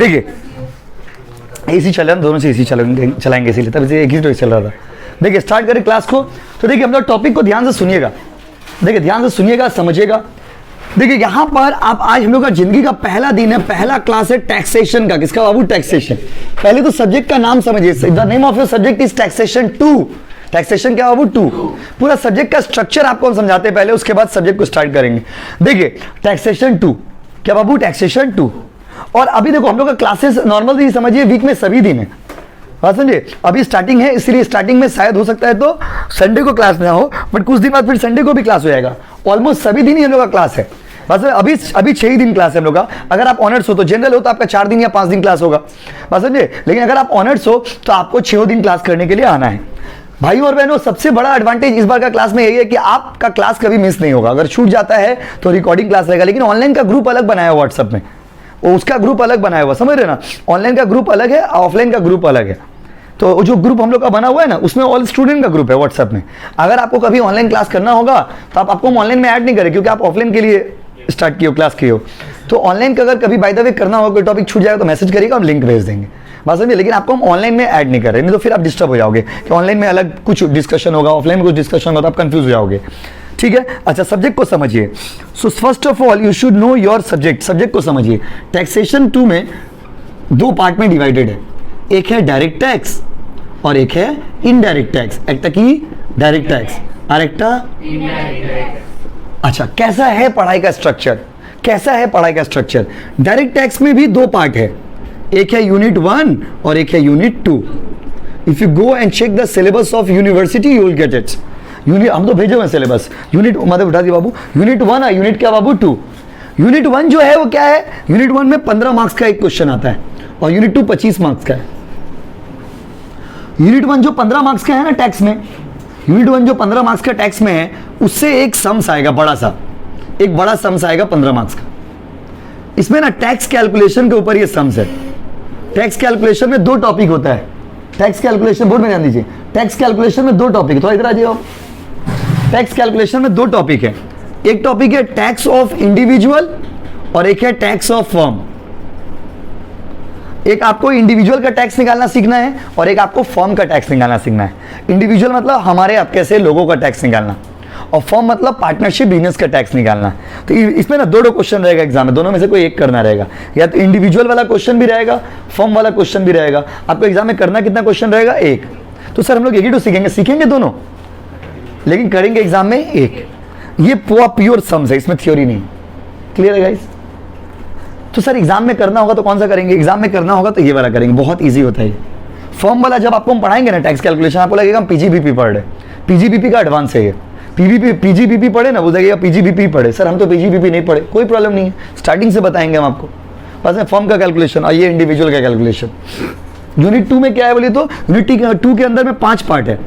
देखिए एसी चल रहा है, दोनों से एसी चलाएंगे इसीलिए, तब से एक ही तो चल रहा था। देखिए स्टार्ट करें क्लास को। तो देखिए हम लोग टॉपिक को ध्यान से सुनिएगा, देखिए ध्यान से सुनिएगा, समझिएगा। देखिए यहाँ पर आप आज हम लोग का जिंदगी का पहला दिन है, पहला क्लास है टैक्सेशन का। किसका बाबू? टैक्सेशन। पहले तो सब्जेक्ट का नाम समझिए, the name of your subject is taxation 2। Taxation क्या बाबू? 2। पूरा सब्जेक्ट का स्ट्रक्चर आपको हम समझाते हैं पहले, उसके बाद सब्जेक्ट को स्टार्ट करेंगे। देखिए टैक्सेशन 2 क्या बाबू? टैक्सेशन 2। और अभी देखो हम लोग का क्लासेस नॉर्मल समझिए वीक में सभी दिन है, बात समझिए। अभी स्टार्टिंग है, इसलिए स्टार्टिंग में शायद हो सकता है तो संडे को क्लास ना हो, बट कुछ दिन बाद फिर संडे को भी क्लास हो जाएगा। ऑलमोस्ट सभी दिन ही हम लोग का क्लास है। बस अभी 6 ही दिन क्लास है हम लोग का। अगर आप ऑनर्स हो तो जनरल हो तो आपका 4 दिन या 5 दिन क्लास होगा, बस समझे। लेकिन अगर आप ऑनर्स हो तो आपको 6 दिन क्लास करने के लिए आना है। भाई और बहनों, सबसे बड़ा एडवांटेज इस बार का क्लास में यही है कि आपका क्लास कभी मिस नहीं होगा। अगर छूट जाता है तो रिकॉर्डिंग क्लास रहेगा, लेकिन ऑनलाइन का ग्रुप अलग बनाया हुआ व्हाट्सएप में, उसका ग्रुप अलग बनाया हुआ, समझ रहे ना। ऑनलाइन का ग्रुप अलग है, ऑफलाइन का ग्रुप अलग है। तो जो ग्रुप हम लोग का बना हुआ है ना, उसमें ऑल स्टूडेंट का ग्रुप है व्हाट्सएप में। अगर आपको कभी ऑनलाइन क्लास करना होगा तो आपको हम ऑनलाइन में ऐड नहीं करें, क्योंकि आप ऑफलाइन के लिए स्टार्ट किए हो, क्लास किए हो। तो ऑनलाइन का अगर कभी बाय द वे करना होगा, कोई टॉपिक छूट जाएगा तो मैसेज करिएगा, हम लिंक भेज देंगे, बात समझिए। लेकिन आपको हम ऑनलाइन में ऐड नहीं कर रहे, नहीं तो फिर आप डिस्टर्ब हो जाओगे कि ऑनलाइन में अलग कुछ डिस्कशन होगा, ऑफलाइन में कुछ डिस्कशन होगा, तो आप कंफ्यूज हो जाओगे, ठीक है। अच्छा, सब्जेक्ट को समझिए। So first of all you should know your subject. Subject को समझिए। टैक्सेशन 2 में 2 पार्ट में डिवाइडेड है, एक है डायरेक्ट टैक्स और एक है इनडायरेक्ट टैक्स। एक की डायरेक्ट टैक्स और एक अच्छा, कैसा है पढ़ाई का स्ट्रक्चर? कैसा है पढ़ाई का स्ट्रक्चर? डायरेक्ट टैक्स में भी 2 पार्ट है, एक है यूनिट 1 और एक है unit 2। If you go and check the syllabus of university you will get it. Unit हम तो भेजे हुए सिलेबस, यूनिट मतलब उठा दी बाबू, यूनिट 1 है, यूनिट क्या बाबू? 2। यूनिट 1 जो है वो क्या है? यूनिट 1 में 15 मार्क्स का एक क्वेश्चन आता है और यूनिट 2 25 मार्क्स का है। यूनिट 1 जो 15 मार्क्स का है ना टैक्स में, यूनिट 1 जो 15 मार्क्स का टैक्स में है, उससे एक सम्स आएगा, बड़ा सा एक बड़ा सम्स आएगा 15 मार्क्स का। इसमें ना टैक्स कैलकुलेशन के ऊपर ये सम्स है। टैक्स कैलकुलेशन में 2 टॉपिक होता है। टैक्स कैलकुलेशन बोर्ड में ध्यान दीजिए, टैक्स कैलकुलेशन में 2 टॉपिक, थोड़ा इधर आ जाइए। टैक्स कैलकुलेशन में 2 टॉपिक है, एक टॉपिक है टैक्स ऑफ इंडिविजुअल और एक है टैक्स ऑफ फर्म। एक आपको इंडिविजुअल का टैक्स निकालना सीखना है और एक आपको फर्म का टैक्स निकालना सीखना है। इंडिविजुअल मतलब हमारे आपके से लोगों का टैक्स निकालना, और फर्म मतलब पार्टनरशिप बिजनेस का टैक्स निकालना। तो इसमें ना 2 क्वेश्चन रहेगा एग्जाम में, दोनों में से कोई एक करना रहेगा। या तो इंडिविजुअल वाला क्वेश्चन भी रहेगा, फर्म वाला क्वेश्चन भी रहेगा। आपको एग्जाम में करना कितना क्वेश्चन रहेगा? 1। तो सर हम लोग एक ही तो सीखेंगे दोनों, लेकिन करेंगे एग्जाम में 1। ये प्योर सम्स है, इसमें थ्योरी नहीं। क्लियर है गाइस? तो सर एग्जाम में करना होगा तो कौन सा करेंगे? एग्जाम में करना होगा तो ये वाला करेंगे, बहुत ईजी होता है। फर्म वाला जब आपको हम पढ़ाएंगे ना टैक्स कैलकुलेशन, आपको लगेगा हम पीजीबीपी पढ़ रहे, पीजीबीपी का एडवांस है ये। पीजीबीपी पढ़े ना, वो लगेगा पीजीबीपी पढ़े। सर हम तो पीजीबीपी नहीं पढ़े, कोई प्रॉब्लम नहीं है, स्टार्टिंग से बताएंगे हम आपको। बस है फर्म का कैलकुलेशन और ये इंडिविजुअल का कैलकुलेशन। यूनिट 2 में क्या है बोलिए तो, यूनिट 2 के अंदर में 5 पार्ट है,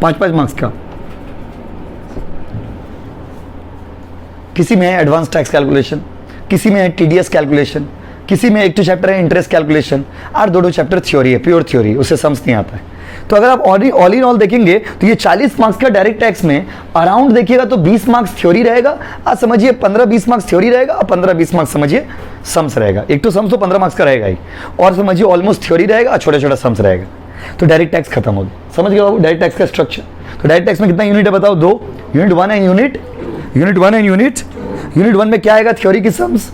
5-5 मार्क्स का। किसी में है एडवांस टैक्स कैलकुलेशन, किसी में है टीडीएस कैलकुलेशन, किसी में 1 चैप्टर है इंटरेस्ट कैलकुलेशन और 2 चैप्टर थ्योरी है, प्योर थ्योरी, उससे समझ नहीं आता है। तो अगर आप ऑल इन ऑल देखेंगे तो ये 40 मार्क्स का डायरेक्ट टैक्स में अराउंड देखिएगा तो 20 मार्क्स थ्योरी रहेगा, आज समझिए 15-20 मार्क्स थ्योरी रहेगा और 15-20 मार्क्स समझिए सम्स रहेगा। एक तो सम्स तो 15 मार्क्स का रहेगा ही, और समझिए ऑलमोस्ट थ्योरी रहेगा और छोटा-छोटा सम्स रहेगा। तो डायरेक्ट टैक्स खत्म हो गया, समझ गए बाबू डायरेक्ट टैक्स का स्ट्रक्चर। तो डायरेक्ट टैक्स में कितना यूनिट है बताओ? 2। यूनिट 1 है यूनिट 1 में क्या आएगा? थ्योरी की सम्स,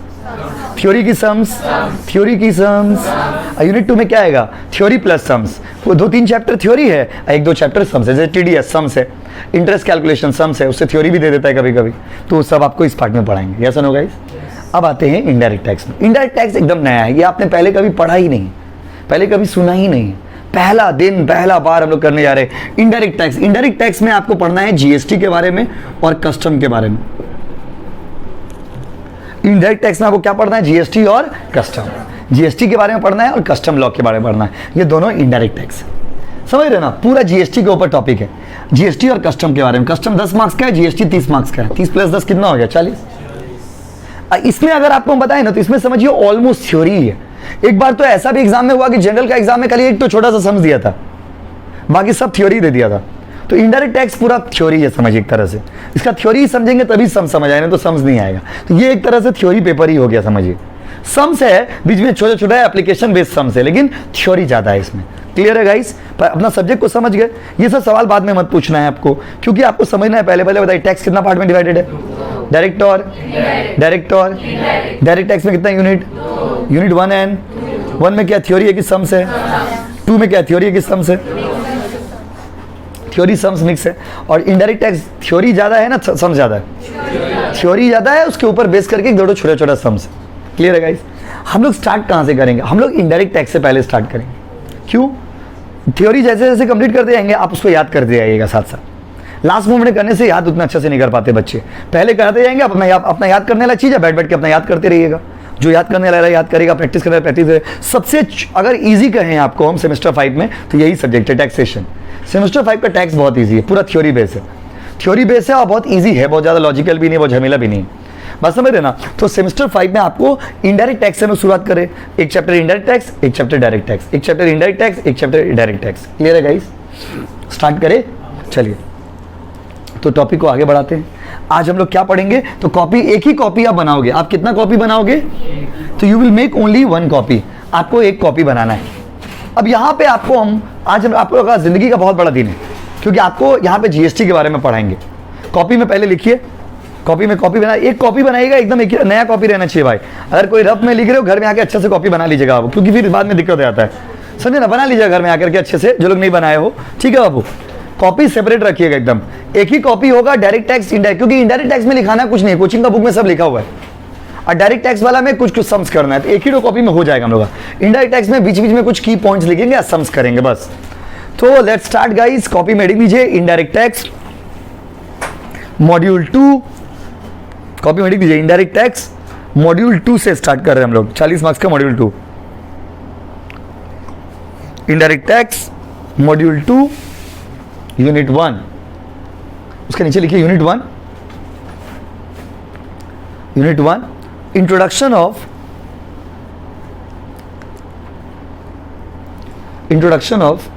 यूनिट 2 में क्या आएगा? Theory plus sums. वो 2-3 चैप्टर थ्योरी है, 1-2 चैप्टर सम्स है, जैसे टीडीएस सम्स है, इंटरेस्ट कैलकुलेशन सम्स है, उससे थ्योरी भी दे देता है कभी कभी। तो सब आपको इस पार्ट में पढ़ाएंगे, ऐसा होगा। अब आते हैं इनडायरेक्ट टैक्स में। इनडायरेक्ट टैक्स एकदम नया है, ये आपने पहले कभी पढ़ा ही नहीं, पहले कभी सुना ही नहीं, पहला दिन पहला बार हम लोग करने जा रहे हैं इनडायरेक्ट टैक्स। इनडायरेक्ट टैक्स में आपको पढ़ना है जीएसटी के बारे में और कस्टम के बारे में। इनडायरेक्ट टैक्स में आपको क्या पढ़ना है? जीएसटी और कस्टम। जीएसटी के बारे में पढ़ना है और कस्टम लॉ के बारे में पढ़ना है, ये दोनों इनडायरेक्ट टैक्स। समझ रहे ना? पूरा जीएसटी के ऊपर टॉपिक है, जीएसटी और कस्टम के बारे में। कस्टम 10 मार्क्स का है, जीएसटी 30 मार्क्स का है। 30 + 10 कितना हो गया? 40। इसमें अगर आपको बताएं ना तो इसमें समझिए ऑलमोस्ट थ्योरी है। एक बार तो ऐसा भी एग्जाम में हुआ कि जनरल का एग्जाम में खाली एक तो छोटा सा समझ दिया था, बाकी सब थ्योरी दे दिया था। तो इनडायरेक्ट टैक्स पूरा थ्योरी है, समझिए एक तरह से। इसका थ्योरी समझेंगे तभी समझ आएगा, नहीं तो समझ नहीं आएगा। तो ये एक तरह से थ्योरी पेपर ही हो गया, समझिए। सम्स है, बीच में छोटा छोटा एप्लीकेशन बेस्ड सम्स है, लेकिन थ्योरी ज़्यादा है इसमें। क्लियर है गाइस? पर अपना सब्जेक्ट को समझ गए। ये सब सवाल बाद में मत पूछना है आपको, क्योंकि आपको समझना है। पहले बताइए टैक्स कितना पार्ट में डिवाइडेड है? डायरेक्ट और डायरेक्ट टैक्स में कितना यूनिट? यूनिट 1 एंड 1 में क्या थ्योरी है कि सम्स है? 2 में क्या थ्योरी है कि सम्स है? थ्योरी सम्स मिक्स है। और इनडायरेक्ट टैक्स थ्योरी ज़्यादा है ना सम्स ज़्यादा है? थ्योरी ज़्यादा है, उसके ऊपर बेस करके दो छोटा छोटा सम्स। क्लियर है गाइस? हम लोग स्टार्ट कहाँ से करेंगे? हम लोग इनडायरेक्ट टैक्स से पहले स्टार्ट करेंगे। क्यों? थ्योरी जैसे जैसे कंप्लीट करते जाएंगे आप उसको याद करते जाइएगा साथ साथ। लास्ट मोमेंट करने से याद उतना अच्छे से नहीं कर पाते बच्चे। पहले करते जाएंगे, अपना याद करने वाला चीज़ है, बैठ बैठ के अपना याद करते रहिएगा। जो याद करने वाला याद करेगा, प्रैक्टिस करने वाला प्रैक्टिस करेगा। सबसे अगर इजी कहें आपको हम सेमेस्टर 5 में, तो यही सब्जेक्ट है, टैक्सेशन। सेमेस्टर 5 का टैक्स बहुत ईजी है, पूरा थ्योरी बेस है। थ्योरी बेस है और बहुत ईजी है, बहुत ज़्यादा लॉजिकल भी नहीं, बहुत झमेला भी नहीं। बस समझ रहे ना? तो सेमेस्टर 5 में आपको इनडायरेक्ट टैक्स से शुरुआत करें। एक चैप्टर इनडायरेक्ट टैक्स, एक चैप्टर डायरेक्ट टैक्स, एक चैप्टर इनडायरेक्ट टैक्स, एक चैप्टर डायरेक्ट टैक्स। क्लियर है गाइस? स्टार्ट करें, चलिए तो टॉपिक को आगे बढ़ाते हैं। आज हम लोग क्या पढ़ेंगे? तो कॉपी, एक ही कॉपी आप बनाओगे। आप कितना कॉपी बनाओगे? तो you will make only 1 copy. आपको एक कॉपी बनाना है। अब यहाँ पे आपको आज आप लोगों का जिंदगी का बहुत बड़ा दिन है, क्योंकि आपको यहाँ पे जीएसटी के बारे में पढ़ाएंगे। कॉपी में पहले लिखिए, कॉपी में कॉपी बना, एक कॉपी बनाइएगा, एकदम एक नया कॉपी रहना चाहिए भाई। अगर कोई रफ में लिख रहे हो, घर में आके अच्छे से कॉपी बना लीजिएगा आप, क्योंकि फिर बाद में दिक्कत हो जाता है। समझे ना? बना लीजिएगा घर में आकर के अच्छे से, जो लोग नहीं बनाए हो। ठीक है बाबू? कॉपी सेपरेट रखिएगा एकदम। एक ही कॉपी होगा डायरेक्ट टैक्स, इनडायरेक्ट, क्योंकि इनडायरेक्ट टैक्स में लिखाना कुछ नहीं, कोचिंग का बुक में सब लिखा हुआ है। और डायरेक्ट टैक्स वाला में कुछ कुछ सम्स करना है, तो एक ही कॉपी में हो जाएगा हम लोग। इनडायरेक्ट टैक्स में बीच बीच में कुछ की पॉइंट्स लिखेंगे, सम्स करेंगे बस। तो लेट्स स्टार्ट गाइस। कॉपी में लिख लीजिए इनडायरेक्ट टैक्स मॉड्यूल 2। कॉपी में लिख लीजिए इनडायरेक्ट टैक्स मॉड्यूल 2 से स्टार्ट कर रहे हैं हम लोग। 40 मार्क्स का module 2, indirect tax module 2 unit 1। उसके नीचे लिखिए unit 1, unit 1 introduction of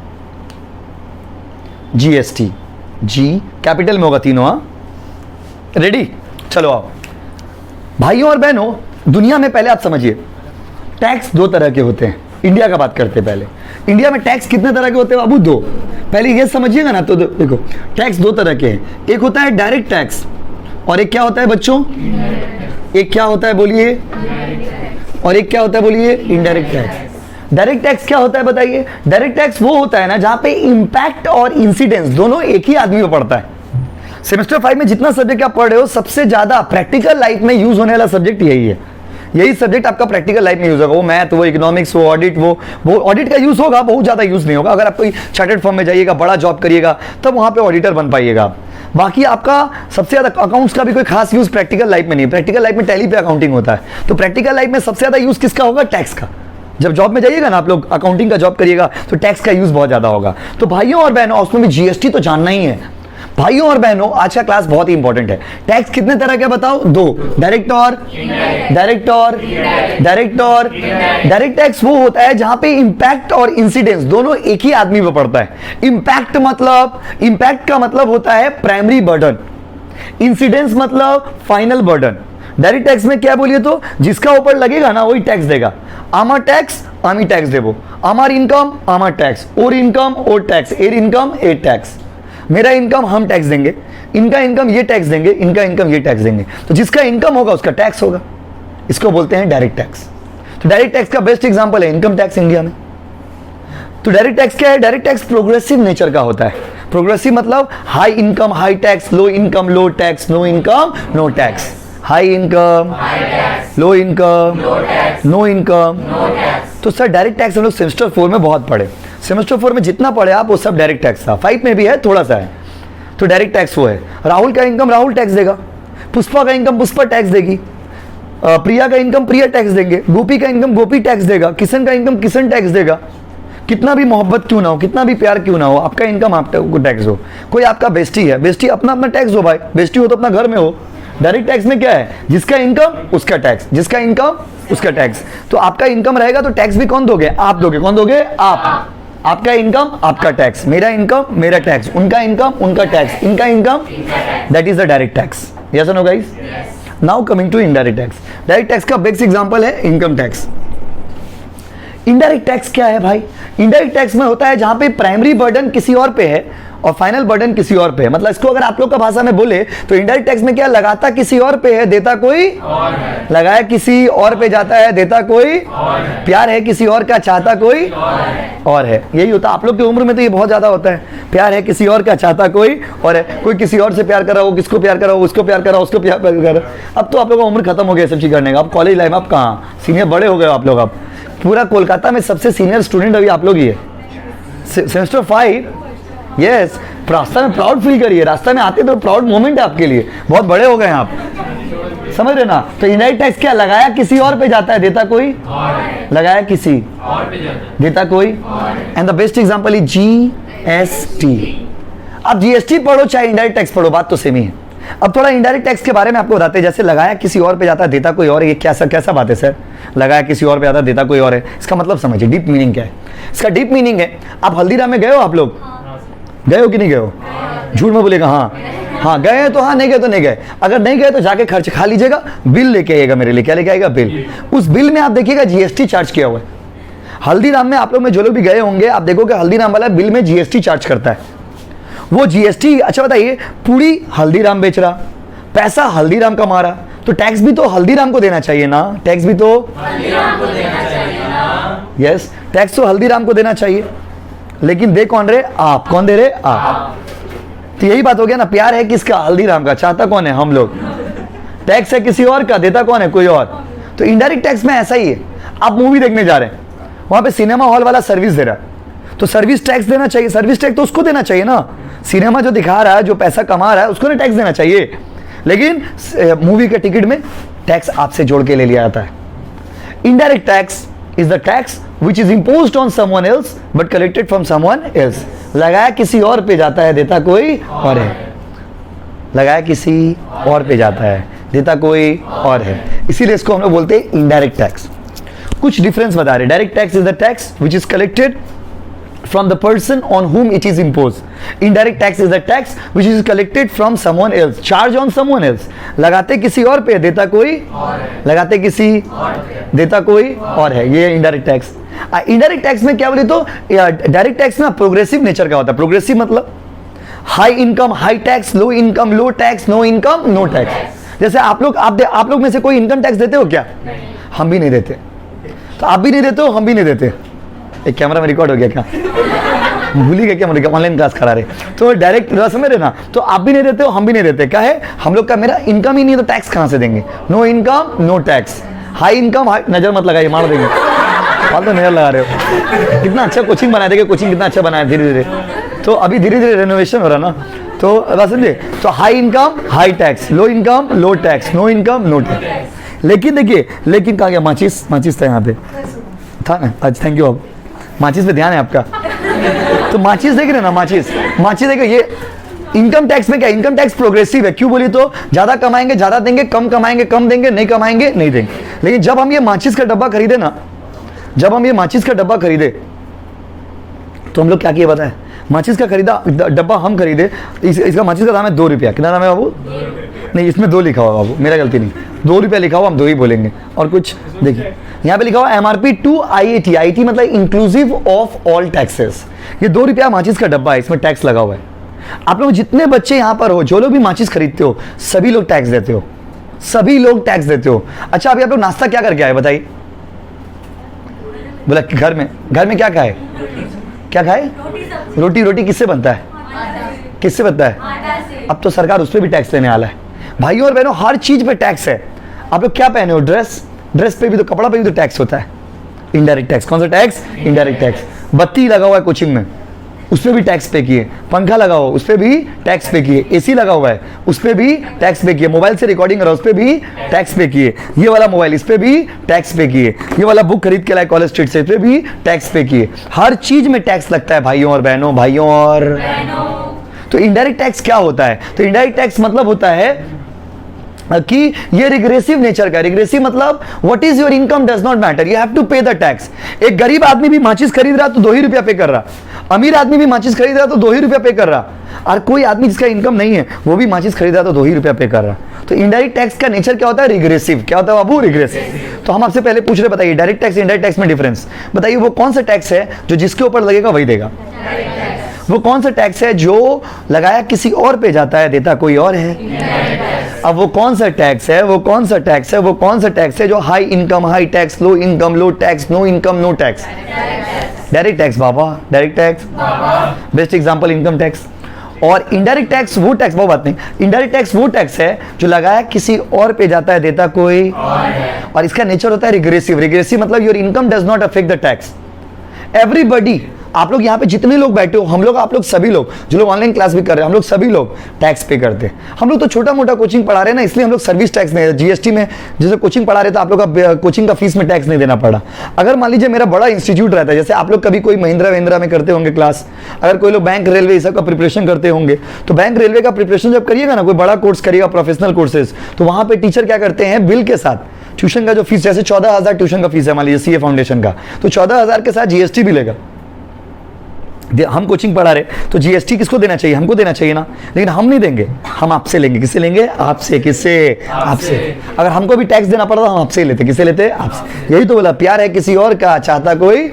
GST. G capital में होगा तीनों। हाँ, रेडी? चलो आओ भाइयों और बहनों, दुनिया में पहले आप समझिए टैक्स 2 तरह के होते हैं। इंडिया का बात करते हैं पहले। इंडिया में टैक्स कितने तरह के होते हैं बाबू? 2। पहले ये समझिएगा ना। तो देखो टैक्स 2 तरह के हैं। एक होता है डायरेक्ट टैक्स और एक क्या होता है बच्चों? एक क्या होता है बोलिए? और एक क्या होता है बोलिए? Indirect tax. डायरेक्ट टैक्स क्या होता है बताइए? डायरेक्ट टैक्स वो होता है ना जहां पे इंपैक्ट और इंसिडेंस दोनों एक ही आदमी में पड़ता है। सेमेस्टर 5 में जितना सब्जेक्ट आप पढ़ रहे हो, सबसे ज्यादा प्रैक्टिकल लाइफ में यूज होने वाला सब्जेक्ट यही है। यही सब्जेक्ट आपका प्रैक्टिकल लाइफ में यूज होगा। वो मैथ, वो इकोनॉमिक्स, वो ऑडिट, वो ऑडिट का यूज होगा, बहुत ज्यादा यूज नहीं होगा। अगर आप कोई चार्टर्ड फर्म में जाइएगा, बड़ा जॉब करिएगा, तब वहां पे ऑडिटर बन पाइएगा आप। बाकी आपका सबसे ज्यादा अकाउंट्स का भी कोई खास यूज प्रैक्टिकल लाइफ में नहीं। प्रैक्टिकल लाइफ में टैली पे अकाउंटिंग होता है। तो प्रैक्टिकल लाइफ में सबसे ज्यादा यूज किसका होगा? टैक्स का। जब जॉब में जाइएगा ना आप लोग, अकाउंटिंग का जॉब करिएगा, तो टैक्स का यूज बहुत ज्यादा होगा। तो भाइयों और बहनों, उसमें भी जीएसटी तो जानना ही है। भाइयों और बहनों, आज का क्लास बहुत ही इंपॉर्टेंट है। टैक्स कितने तरह के बताओ? 2। डायरेक्ट और डायरेक्ट टैक्स वो होता है जहां पे इंपैक्ट और इंसिडेंस दोनों एक ही आदमी पे पड़ता है। इंपैक्ट का मतलब होता है प्राइमरी बर्डन, इंसिडेंस मतलब फाइनल बर्डन। डायरेक्ट टैक्स में क्या बोलिए तो जिसका ऊपर लगेगा ना वही टैक्स देगा। आमार टैक्स आमी टैक्स देबो, आमार इनकम आमार टैक्स, और इनकम और टैक्स, एर इनकम एर टैक्स। मेरा इनकम हम टैक्स देंगे, इनका इनकम ये टैक्स देंगे, इनका इनकम ये टैक्स देंगे। तो जिसका इनकम होगा उसका टैक्स होगा। इसको बोलते हैं डायरेक्ट टैक्स। तो डायरेक्ट टैक्स का बेस्ट एग्जांपल है इनकम टैक्स इंडिया में। तो डायरेक्ट टैक्स क्या है? डायरेक्ट टैक्स प्रोग्रेसिव नेचर का होता है। प्रोग्रेसिव मतलब high income high tax, low income low tax, no income no tax. High income low income no income. तो सर डायरेक्ट टैक्स हम लोग सेमेस्टर 4 में बहुत पढ़े। सेमेस्टर 4 में जितना पढ़े आप वो सब डायरेक्ट टैक्स था। 5 में भी है, थोड़ा सा है। तो डायरेक्ट टैक्स वो है। राहुल का इनकम राहुल टैक्स देगा, पुष्पा का इनकम पुष्पा टैक्स देगी, प्रिया का इनकम प्रिया टैक्स देंगे, गोपी का इनकम गोपी टैक्स देगा, किशन का इनकम किशन टैक्स देगा। कितना भी मोहब्बत क्यों ना हो, कितना भी प्यार क्यों ना हो, आपका इनकम आपको टैक्स हो। कोई आपका बेस्टी है, बेस्टी अपना अपना टैक्स हो भाई। बेस्टी हो तो अपना घर में हो। डायरेक्ट टैक्स में क्या है? जिसका इनकम उसका टैक्स, जिसका इनकम उसका टैक्स। तो आपका इनकम रहेगा तो टैक्स भी कौन दोगे? आप दोगे। कौन दोगे? आप। आपका इनकम आपका टैक्स, मेरा इनकम मेरा टैक्स, उनका इनकम उनका टैक्स, इनका income, that is the direct tax. Yes और no guys? Now coming to indirect tax. Direct tax का बेस्ट एग्जांपल है इनकम टैक्स। इनडायरेक्ट टैक्स क्या है भाई? इनडायरेक्ट टैक्स में होता है जहां पे प्राइमरी बर्डन किसी और पे है और फाइनल बर्डन किसी और पे है। मतलब इसको अगर आप लोग का भाषा में बोले तो इनडायरेक्ट टैक्स में क्या, लगाता किसी और पे है, देता कोई और है। लगाया किसी और पे जाता है, देता कोई और है। प्यार है किसी और का, चाहता कोई और है। यही होता है आप लोग की उम्र में, तो ये बहुत ज्यादा होता है। प्यार है किसी और का, चाहता कोई और है। कोई किसी और से प्यार कर रहा हो, किसको प्यार कर रहा हो, उसको प्यार कर रहा हो, उसको प्यार कर रहा हो। अब तो आप लोग का उम्र खत्म हो गया सब चीज करने का। अब कॉलेज लाइफ, आप कहाँ सीनियर बड़े हो गए आप लोग। अब पूरा कोलकाता में सबसे सीनियर स्टूडेंट अभी आप लोग ही है, सेमेस्टर 5। यस, रास्ता में प्राउड फील करिए, रास्ता में आते तो प्राउड मोमेंट है आपके लिए, बहुत बड़े हो गए हैं आप, समझ रहे ना। तो इनडायरेक्ट टैक्स क्या, लगाया किसी और पे जाता है, देता कोई और, लगाया किसी और पे जाता है, देता कोई। And the best example is GST. अब जीएसटी पढ़ो चाहे इनडायरेक्ट टैक्स पढ़ो, बात तो सेम ही है। अब थोड़ा इनडायरेक्ट टैक्स के बारे में आपको बताते हैं। जैसे लगाया किसी और पे जाता है, देता कोई और, ये कैसा बात है सर? लगाया किसी और पे जाता है, देता कोई और है, इसका मतलब समझिए, डीप मीनिंग क्या है इसका? डीप मीनिंग है, आप हल्दीराम में गए हो, आप लोग गए हो कि नहीं गए हो? झूठ में बोलेगा हाँ, हाँ गए हैं तो हाँ, नहीं गए तो नहीं गए। अगर नहीं गए तो जाके खर्च खा लीजिएगा, बिल लेके आइएगा मेरे लिए। क्या लेके आएगा? बिल। उस बिल में आप देखिएगा जीएसटी चार्ज किया हुआ है। हल्दीराम में आप लोग में जो लोग भी गए होंगे, आप देखोगे हल्दीराम वाला बिल में जीएसटी चार्ज करता है। वो जीएसटी, अच्छा बताइए, पूरी हल्दीराम बेच रहा, पैसा हल्दीराम कमा रहा, तो टैक्स भी तो हल्दीराम को देना चाहिए ना। टैक्स भी तो हल्दीराम को देना चाहिए ना। यस, टैक्स तो हल्दीराम को देना चाहिए, लेकिन दे कौन रहे? आप। कौन दे रहे? आप। तो यही बात हो गया ना, प्यार है किसका? हल्दीराम का। चाहता कौन है? हम लोग। टैक्स है किसी और का, देता कौन है? कोई और। तो इनडायरेक्ट टैक्स में ऐसा ही है। आप मूवी देखने जा रहे हैं, वहां पे सिनेमा हॉल वाला सर्विस दे रहा है, तो सर्विस टैक्स देना चाहिए। सर्विस टैक्स तो उसको देना चाहिए ना, सिनेमा जो दिखा रहा है, जो पैसा कमा रहा है, उसको ना टैक्स देना चाहिए। लेकिन मूवी के टिकट में टैक्स आपसे जोड़ के ले लिया जाता है। Indirect tax is the tax which is imposed on someone else but collected from someone else। लगाया किसी और पे जाता है, देता कोई और है। लगाया किसी और पे जाता है, देता कोई और है, इसीलिए इसको हम लोग बोलते हैं इनडायरेक्ट टैक्स। कुछ डिफरेंस बता रहे। Direct tax is the tax which is collected from the person on whom it is imposed। Indirect tax is the tax which is collected from someone else, charge on someone else। लगाते किसी और पे, देता कोई और है। लगाते किसी और पे, देता कोई और है, ये इनडायरेक्ट टैक्स। इनडायरेक्ट टैक्स में क्या बोले तो, डायरेक्ट टैक्स में प्रोग्रेसिव नेचर का होता है। प्रोग्रेसिव मतलब high income high tax, low income low tax, no income no tax. जैसे आप लोग में से कोई इनकम टैक्स देते हो क्या? हम भी नहीं देते। तो आप भी नहीं देते हो, हम भी नहीं देते। एक कैमरा में रिकॉर्ड हो गया क्या? भूल ही गया क्या? मुझे ऑनलाइन क्लास करा रहे, तो डायरेक्ट समझ रहे ना। तो आप भी नहीं देते हो, हम भी नहीं देते। क्या है? हम लोग का मेरा इनकम ही नहीं है, तो टैक्स कहाँ से देंगे? No income no tax. High income high, नजर मत लगाइए, मार देंगे। फालतू नजर लगा रहे हो। कितना अच्छा कोचिंग बनाए, देखिए कोचिंग कितना अच्छा बनाया धीरे धीरे। तो अभी धीरे धीरे रेनोवेशन हो रहा ना, तो बस समझे। तो high income high tax, low income low tax, no income no tax. लेकिन देखिए, लेकिन कहाँ गया? माचिस था यहाँ पे, था ना? आज थैंक यू। अब माचिस पे ध्यान है आपका, तो माचिस देख रहे ना, माचिस देखो। ये इनकम टैक्स में क्या, इनकम टैक्स प्रोग्रेसिव है। क्यों बोली तो, ज्यादा कमाएंगे ज्यादा देंगे, कम कमाएंगे कम देंगे, नहीं कमाएंगे नहीं देंगे। लेकिन जब हम ये माचिस का डब्बा खरीदे ना, जब हम ये माचिस का डब्बा खरीदे, तो हम लोग क्या किए बताएं? माचिस का खरीदा डब्बा हम खरीदे, इसका माचिस का दाम है 2 रुपया। कितना दाम है बाबू? नहीं, इसमें 2 लिखा हुआ बाबू, मेरा गलती नहीं, 2 रुपया लिखा हुआ, हम 2 ही बोलेंगे। और कुछ देखिए यहाँ पे लिखा हुआ MRP टू IAT। IAT मतलब इंक्लूसिव ऑफ ऑल टैक्सेस। ये 2 रुपया माचिस का डब्बा है, इसमें टैक्स लगा हुआ है। आप लोग जितने बच्चे यहाँ पर हो, जो लोग भी माचिस खरीदते हो, सभी लोग टैक्स देते हो, सभी लोग टैक्स देते हो। अच्छा, अभी आप लोग नाश्ता क्या करके आए बताइए? बोला घर में क्या खाए? क्या खाए? रोटी। रोटी किससे बनता है? किससे बनता है? अब तो सरकार उस पर भी टैक्स लेने वाला है। भाइयों और बहनों, हर चीज पे टैक्स है। आप लोग क्या पहने हो? ड्रेस पे भी तो, कपड़ा पे भी तो टैक्स होता है। Indirect tax. कौन सा टैक्स? Indirect tax. बत्ती लगा हुआ है कोचिंग में, उस पर भी टैक्स पे किए। पंखा लगा हुआ, उस पर भी टैक्स पे किए। एसी लगा हुआ है, उस पर भी टैक्स पे किए। मोबाइल से रिकॉर्डिंग करा, उस पर भी टैक्स पे किए। ये वाला मोबाइल, इस पर भी टैक्स पे किए। ये वाला बुक खरीद के लाए कॉलेज स्ट्रीट से, इस पर भी टैक्स पे किए। हर चीज में टैक्स लगता है भाइयों और बहनों, भाइयों और। तो इनडायरेक्ट टैक्स क्या होता है? तो इनडायरेक्ट टैक्स मतलब होता है कि ये रिग्रेसिव नेचर का। रिग्रेसिव मतलब what is your income does not matter, you have to pay the tax. एक गरीब आदमी भी माचिस खरीद रहा तो 2 ही रुपया पे कर रहा, अमीर आदमी भी माचिस खरीद रहा तो 2 ही रुपया पे कर रहा, और कोई आदमी जिसका इनकम नहीं है वो भी माचिस खरीद रहा तो 2 ही रुपया पे कर रहा। तो इनडायरेक्ट टैक्स का नेचर क्या होता है? रिग्रेसिव। क्या होता है बाबू? रिग्रेसिव। तो हम आपसे पहले पूछ रहे, बताइए डायरेक्ट टैक्स इनडायरेक्ट टैक्स में डिफरेंस बताइए। वो कौन सा टैक्स है जो जिसके ऊपर लगेगा वही देगा? वो कौन सा टैक्स है जो लगाया किसी और पे जाता है, देता कोई और है? अब वो कौन सा टैक्स है? वो कौन सा टैक्स है? वो कौन सा टैक्स है जो high income high tax, low income low tax, no income no tax? Direct tax बाबा, direct tax. Best example income tax. और इनडायरेक्ट टैक्स वो टैक्स, वो बात नहीं, इनडायरेक्ट टैक्स वो टैक्स है जो लगाया किसी और पे जाता है, देता कोई और इसका नेचर होता है रिग्रेसिव। रिग्रेसिव मतलब your income does not affect the tax. Everybody, आप लोग यहाँ पे जितने लोग बैठे हो, हम लोग, आप लोग सभी लोग जो लोग ऑनलाइन क्लास भी कर रहे हैं, हम लोग सभी लोग टैक्स पे करते हैं। हम लोग तो छोटा मोटा कोचिंग पढ़ा रहे हैं ना, इसलिए हम लोग सर्विस टैक्स नहीं, जीएसटी में जैसे कोचिंग पढ़ा रहे तो आप लोग का कोचिंग का फीस में टैक्स नहीं देना पड़ा। अगर मान लीजिए मेरा बड़ा इंस्टीट्यूट रहता है, जैसे आप लोग कभी कोई महिंद्रा में करते होंगे क्लास, अगर कोई लोग बैंक रेलवे इस सब का प्रिपरेशन करते होंगे, तो बैंक रेलवे का प्रिपरेशन जब करिएगा ना, कोई बड़ा कोर्स करिएगा, प्रोफेशनल कोर्सेज, तो वहाँ पे टीचर क्या करते हैं, बिल के साथ ट्यूशन का जो फीस, जैसे 14,000 ट्यूशन का फीस है मान लीजिए सीए फाउंडेशन का, तो 14,000 के साथ जीएसटी भी लेगा। हम कोचिंग पढ़ा रहे तो जीएसटी किसको देना चाहिए? हमको देना चाहिए ना, लेकिन हम नहीं देंगे, हम आपसे लेंगे। किससे लेंगे? आपसे। किससे? आपसे। अगर हमको भी टैक्स देना पड़ता हम आपसे ही लेते। किससे लेते? आपसे। यही तो बोला, प्यार है किसी और का, चाहता कोई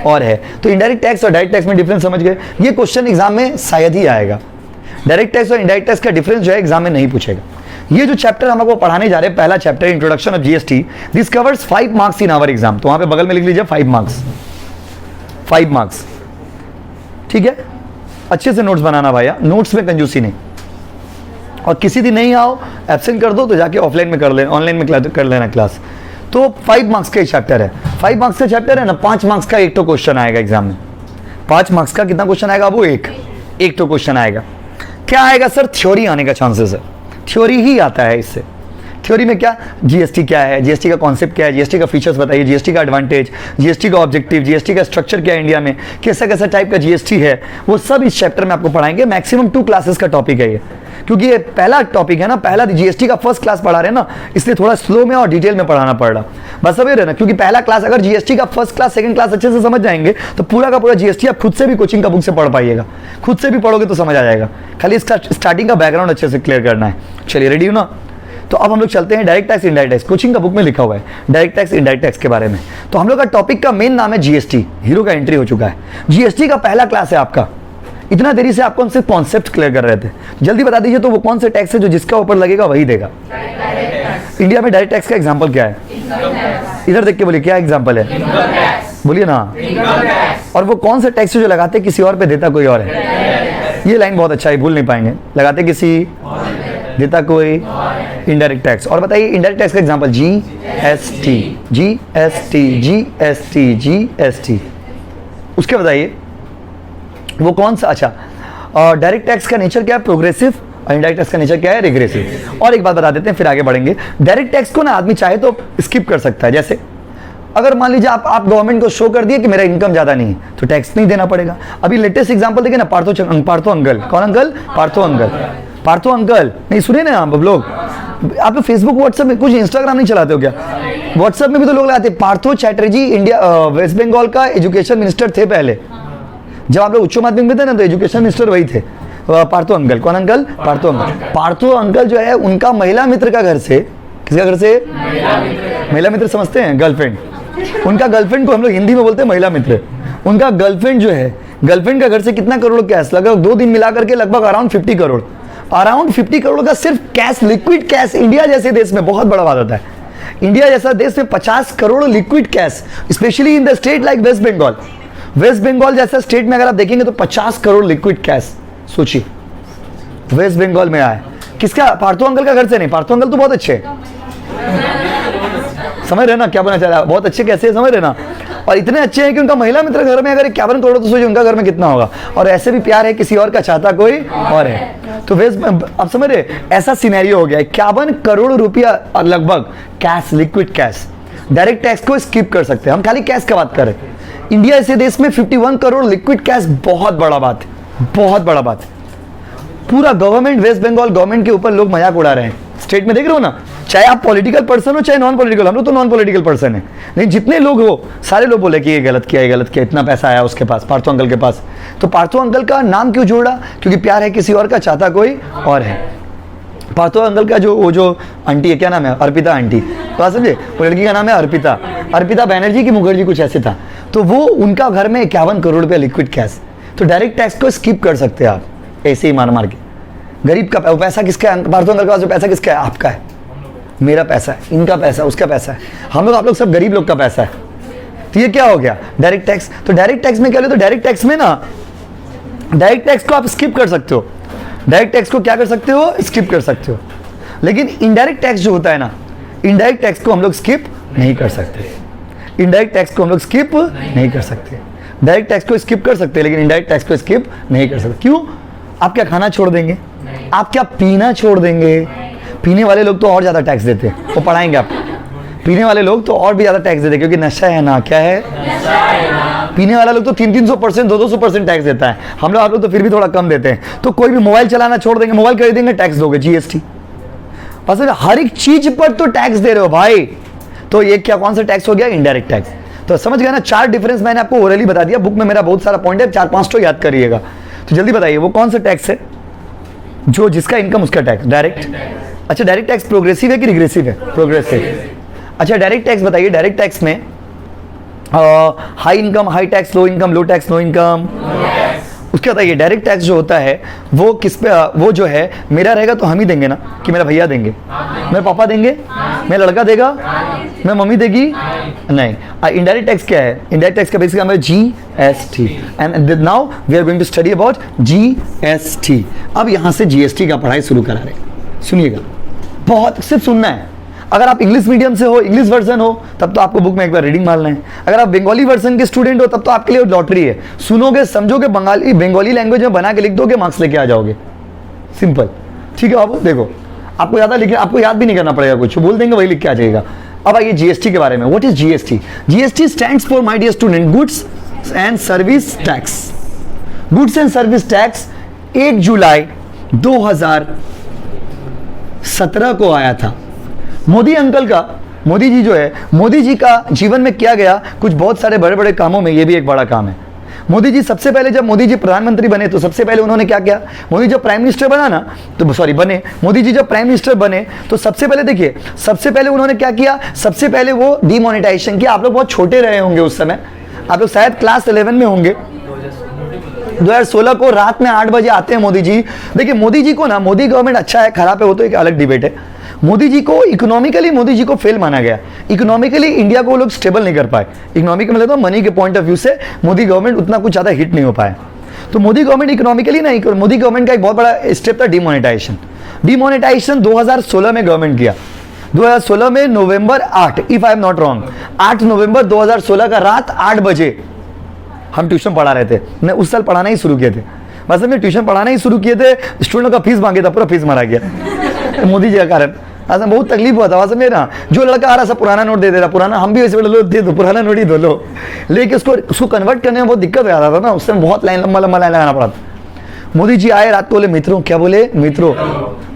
और है। तो इनडायरेक्ट टैक्स और डायरेक्ट टैक्स में डिफरेंस समझ गए? ये क्वेश्चन एग्जाम में शायद ही आएगा। डायरेक्ट टैक्स और इनडायरेक्ट टैक्स का डिफरेंस जो है एग्जाम में नहीं पूछेगा। ये जो चैप्टर हम आपको पढ़ाने जा रहे हैं, पहला chapter introduction of GST, this covers 5 marks in our exam. तो वहां पे बगल में लिख लीजिए 5 मार्क्स, 5 मार्क्स। ठीक है, अच्छे से नोट्स बनाना भैया, नोट्स में कंजूसी नहीं। और किसी दिन नहीं आओ, एब्सेंट कर दो तो जाके ऑफलाइन में कर लेना, ऑनलाइन में कर लेना क्लास। तो 5 मार्क्स का चैप्टर है, 5 मार्क्स का चैप्टर है ना, 5 मार्क्स का एक तो क्वेश्चन आएगा एग्जाम में। 5 मार्क्स का कितना क्वेश्चन आएगा? वो एक तो क्वेश्चन आएगा। क्या आएगा सर? थ्योरी आने का चांसेस है, थ्योरी ही आता है इससे। थ्योरी में क्या? जीएसटी क्या है, जीएसटी का कॉन्सेप्ट क्या है, जीएसटी का फीचर्स बताइए, जीएसटी का एडवांटेज, जीएसटी का ऑब्जेक्टिव, जीएसटी का स्ट्रक्चर क्या है इंडिया में, कैसा कैसा टाइप का जीएसटी है, वो सब इस चैप्टर में आपको पढ़ाएंगे। मैक्सिमम 2 क्लासेस का टॉपिक है ये, क्योंकि ये पहला टॉपिक है ना, पहला जीएसटी का फर्स्ट क्लास पढ़ा रहे हैं ना, इसलिए थोड़ा स्लो में और डिटेल में पढ़ाना पड़ रहा। बस समझ रहे ना, क्योंकि पहला क्लास अगर जीएसटी का फर्स्ट क्लास सेकंड क्लास अच्छे से समझ जाएंगे तो पूरा का पूरा जीएसटी आप खुद से भी कोचिंग का बुक से पढ़ पाइएगा, खुद से भी पढ़ोगे तो समझ आ जाएगा। खाली इसका स्टार्टिंग का बैकग्राउंड अच्छे से क्लियर करना है। चलिए रेडी हो ना? तो अब हम लोग चलते हैं direct tax indirect tax. Coaching का बुक में लिखा हुआ है डायरेक्ट टैक्स इनडायरेक्ट टैक्स के बारे में। तो हम लोग का टॉपिक का मेन नाम है जीएसटी। हीरो का एंट्री हो चुका है, जीएसटी का पहला क्लास है आपका। इतना देरी से आपको हम सिर्फ कॉन्सेप्ट क्लियर कर रहे थे, जल्दी बता दीजिए तो वो कौन से टैक्स है जो जिसका ऊपर लगेगा वही देगा? इंडिया में डायरेक्ट टैक्स का एग्जाम्पल क्या है? इधर देख के बोलिए क्या एग्जाम्पल है, बोलिए ना। और वो कौन सा टैक्स है जो लगाते किसी और पे देता कोई और है? ये लाइन बहुत अच्छा है, भूल नहीं पाएंगे। लगाते किसी, देता कोई, इनडायरेक्ट टैक्स। और बताइए इनडायरेक्ट टैक्स का example? GST, GST, GST, GST. उसके बताइए वो कौन सा? अच्छा, और डायरेक्ट टैक्स का नेचर क्या है? प्रोग्रेसिव। और इनडायरेक्ट टैक्स का नेचर क्या है? रिग्रेसिव। और एक बात बता देते हैं फिर आगे बढ़ेंगे। डायरेक्ट टैक्स को ना आदमी चाहे तो स्किप कर सकता है। जैसे अगर मान लीजिए आप गवर्नमेंट को शो कर दिए कि मेरा इनकम ज्यादा नहीं है तो टैक्स नहीं देना पड़ेगा। अभी लेटेस्ट एग्जांपल देखिए ना, पार्थो अंकल। कौन uncle? Partho uncle. Partho uncle नहीं सुने ना आप लोग? आप लोग फेसबुक व्हाट्सएप में, कुछ इंस्टाग्राम नहीं चलाते हो क्या? व्हाट्सएप में भी तो लोग लगाते हैं। पार्थो चैटर्जी इंडिया वेस्ट बंगाल का एजुकेशन मिनिस्टर थे पहले, जब आप लोग उच्च माध्यमिक में थे ना तो एजुकेशन मिनिस्टर वही थे, पार्थो अंकल। कौन uncle? Partho uncle. Partho uncle जो है उनका महिला मित्र का घर से, किसका घर से? महिला मित्र समझते हैं? गर्लफ्रेंड। उनका गर्लफ्रेंड को हम लोग हिंदी में बोलते हैं महिला मित्र। उनका गर्लफ्रेंड जो है, गर्लफ्रेंड का घर से कितना करोड़ कैश, लगभग 2 दिन मिला करके लगभग अराउंड 50 करोड़, अराउंड 50 करोड़ का सिर्फ कैश, लिक्विड कैश। इंडिया जैसे देश में बहुत बड़ा बात होता है। इंडिया जैसा देश में 50 crore liquid cash, specially in the state like West Bengal. West Bengal जैसा स्टेट में अगर आप देखेंगे तो 50 करोड़ लिक्विड कैश, सोचिए वेस्ट बंगाल में आए। किसका? पार्थो अंकल का घर से नहीं। पार्थो अंकल तो बहुत अच्छे हैं, समझ रहे ना क्या बोलना चाह रहा है? बहुत अच्छे कैसे है, समझ रहे ना? और इतने अच्छे हैं कि उनका महिला मित्र घर में अगर 51 करोड़ तो सोचिए उनका घर में कितना होगा। और ऐसे भी प्यार है किसी और का, चाहता कोई और है। तो वेस्ट, आप समझ रहे, ऐसा सिनेरियो हो गया। 51 करोड़ रुपया लगभग cash, liquid cash. Direct tax को स्किप कर सकते हैं, हम खाली कैश का बात करें। इंडिया ऐसे देश में 51 करोड़ लिक्विड कैश बहुत बड़ा बात है, बहुत बड़ा बात है। पूरा गवर्नमेंट, वेस्ट बंगाल गवर्नमेंट के ऊपर लोग मजाक उड़ा रहे हैं। स्टेट में देख रहे हो ना, चाहे आप पॉलिटिकल पर्सन हो चाहे नॉन पॉलिटिकल। हम लोग तो नॉन पॉलिटिकल पर्सन है, लेकिन जितने लोग हो सारे लोग बोले कि ये गलत किया, ये गलत किया, इतना पैसा आया उसके पास, पार्थो अंकल के पास। तो पार्थो अंकल का नाम क्यों जोड़ा? क्योंकि प्यार है किसी और का, चाहता कोई और है। पार्थो अंकल का जो वो जो आंटी है, क्या नाम है, अर्पिता आंटी, तो समझे, वो लड़की का नाम है अर्पिता, अर्पिता बैनर्जी की मुखर्जी कुछ ऐसे था। तो वो उनका घर में 51 करोड़ रुपया लिक्विड कैश। तो डायरेक्ट टैक्स को स्किप कर सकते हैं आप ऐसे ही मार मार के। गरीब का पैसा किसका है, पार्थो अंकल का जो पैसा किसका है, आपका है, मेरा पैसा है, इनका पैसा, उसका पैसा है, हम लोग आप लोग सब गरीब लोग का पैसा है। तो ये क्या हो गया, डायरेक्ट टैक्स। तो डायरेक्ट टैक्स में क्या, तो डायरेक्ट टैक्स में ना, डायरेक्ट टैक्स को आप स्किप कर सकते हो, डायरेक्ट टैक्स को क्या कर सकते हो, स्किप कर सकते हो। लेकिन इनडायरेक्ट टैक्स जो होता है ना, इनडायरेक्ट टैक्स को हम लोग स्किप नहीं कर सकते, इनडायरेक्ट टैक्स को हम लोग स्किप नहीं कर सकते। डायरेक्ट टैक्स को स्किप कर सकते हैं लेकिन इनडायरेक्ट टैक्स को स्किप नहीं कर सकते। क्यों, आप क्या खाना छोड़ देंगे, आप क्या पीना छोड़ देंगे, पीने वाले लोग तो और ज़्यादा टैक्स देते हैं, वो पढ़ाएंगे आप, पीने वाले लोग तो और भी ज़्यादा टैक्स देते हैं क्योंकि नशा है ना, क्या है, पीने वाला लोग तो 300-300%, 200% टैक्स देता है, हम लोग आप लोग तो फिर भी थोड़ा कम देते हैं। तो कोई भी मोबाइल चलाना छोड़ देंगे, मोबाइल खरीदेंगे टैक्स दोगे, जीएसटी, असल हर एक चीज पर तो टैक्स दे रहे हो भाई। तो ये क्या, कौन सा टैक्स हो गया, इनडायरेक्ट टैक्स। तो समझ गए ना, 4 डिफरेंस मैंने आपको ओरली बता दिया, बुक में मेरा बहुत सारा पॉइंट है, 4-5 तो याद करिएगा। तो जल्दी बताइए वो कौन सा टैक्स है जो जिसका इनकम उसका टैक्स, डायरेक्ट। अच्छा, डायरेक्ट टैक्स प्रोग्रेसिव है कि रिग्रेसिव है, प्रोग्रेसिव। अच्छा, डायरेक्ट टैक्स बताइए, डायरेक्ट टैक्स में high income high tax, low income low tax no income, उसके बताइए डायरेक्ट टैक्स जो होता है वो किस पे, वो जो है मेरा रहेगा तो हम ही देंगे ना, कि मेरा भैया देंगे, मेरे पापा देंगे, मेरा लड़का देगा, मेरी मम्मी देगी, नहीं। इनडायरेक्ट टैक्स क्या है, इनडायरेक्ट टैक्स का बेसिक नाम है GST, and now we are going to study about GST. अब यहाँ से जीएसटी का पढ़ाई शुरू करा रहे, सुनिएगा, बहुत सिर्फ सुनना है। अगर आप इंग्लिश मीडियम से हो, इंग्लिश वर्जन हो, तब तो आपको बुक में एक बार रीडिंग मारना है। अगर आप बंगाली वर्जन के स्टूडेंट हो तब तो आपके लिए लॉटरी है, सुनोगे समझोगे, बंगाली लैंग्वेज में बना के लिख दोगे, मार्क्स लेके आ जाओगे, सिंपल। ठीक है बाबू, देखो आपको याद है, लेकिन आपको याद भी नहीं करना पड़ेगा, कुछ बोल देंगे वही लिख के आ जाएगा। अब आइए जीएसटी के बारे में। What is GST? GST stands for, my dear student, goods and service tax. Goods and service tax 1 जुलाई 2017 को आया था। मोदी अंकल का, मोदी जी जो है, मोदी जी का जीवन में किया गया कुछ बहुत सारे बड़े बड़े कामों में ये भी एक बड़ा काम है। मोदी जी सबसे पहले, जब मोदी जी प्रधानमंत्री बने तो सबसे पहले उन्होंने क्या किया, मोदी जब प्राइम मिनिस्टर बना ना, तो सॉरी बने, मोदी जी जब प्राइम मिनिस्टर बने तो सबसे पहले देखिए, सबसे पहले उन्होंने क्या किया, सबसे पहले वो डिमोनेटाइजेशन किया। आप लोग बहुत छोटे रहे होंगे उस समय, आप लोग शायद क्लास 11 में होंगे। 2016 को रात में 8 बजे आते हैं मोदी जी। देखिए मोदी जी को ना, मोदी गवर्नमेंट अच्छा है खराब है वो तो एक अलग डिबेट है। मोदी जी को इकोनॉमिकली, मोदी जी को फेल माना गया। इकोनॉमिकली इंडिया को लोग स्टेबल नहीं कर पाए, इकोनॉमिक मतलब तो मनी के पॉइंट ऑफ व्यू से मोदी गवर्नमेंट उतना कुछ ज़्यादा हिट नहीं हो पाया। तो मोदी गवर्नमेंट इकोनॉमिकली नहीं, मोदी गवर्नमेंट का एक बहुत बड़ा स्टेप था डिमोनेटाइजेशन। डिमोनेटाइजेशन 2016 में गवर्नमेंट किया, 2016 में नवंबर 8, if I am not wrong, 8 नवंबर 2016 का रात 8 बजे हम ट्यूशन पढ़ा रहे थे। मैं उस साल पढ़ाना ही शुरू किए थे, मतलब मैं ट्यूशन पढ़ाना ही शुरू किए थे, स्टूडेंटों का फीस मांगे था, पूरा फीस मारा गया मोदी जी के कारण। ऐसा बहुत तकलीफ हुआ था वहाँ से ना, जो लड़का आ रहा सब पुराना नोट दे दे रहा, पुराना, हम भी वैसे बोले लो दे दो, पुराना नोट ही दो लो, लेकिन उसको कन्वर्ट करने में बहुत दिक्कत आ रहा था ना, उस समय बहुत लंबा लाइन लगाना पड़ा था। मोदी जी आए रात को, बोले मित्रों, क्या बोले मित्रों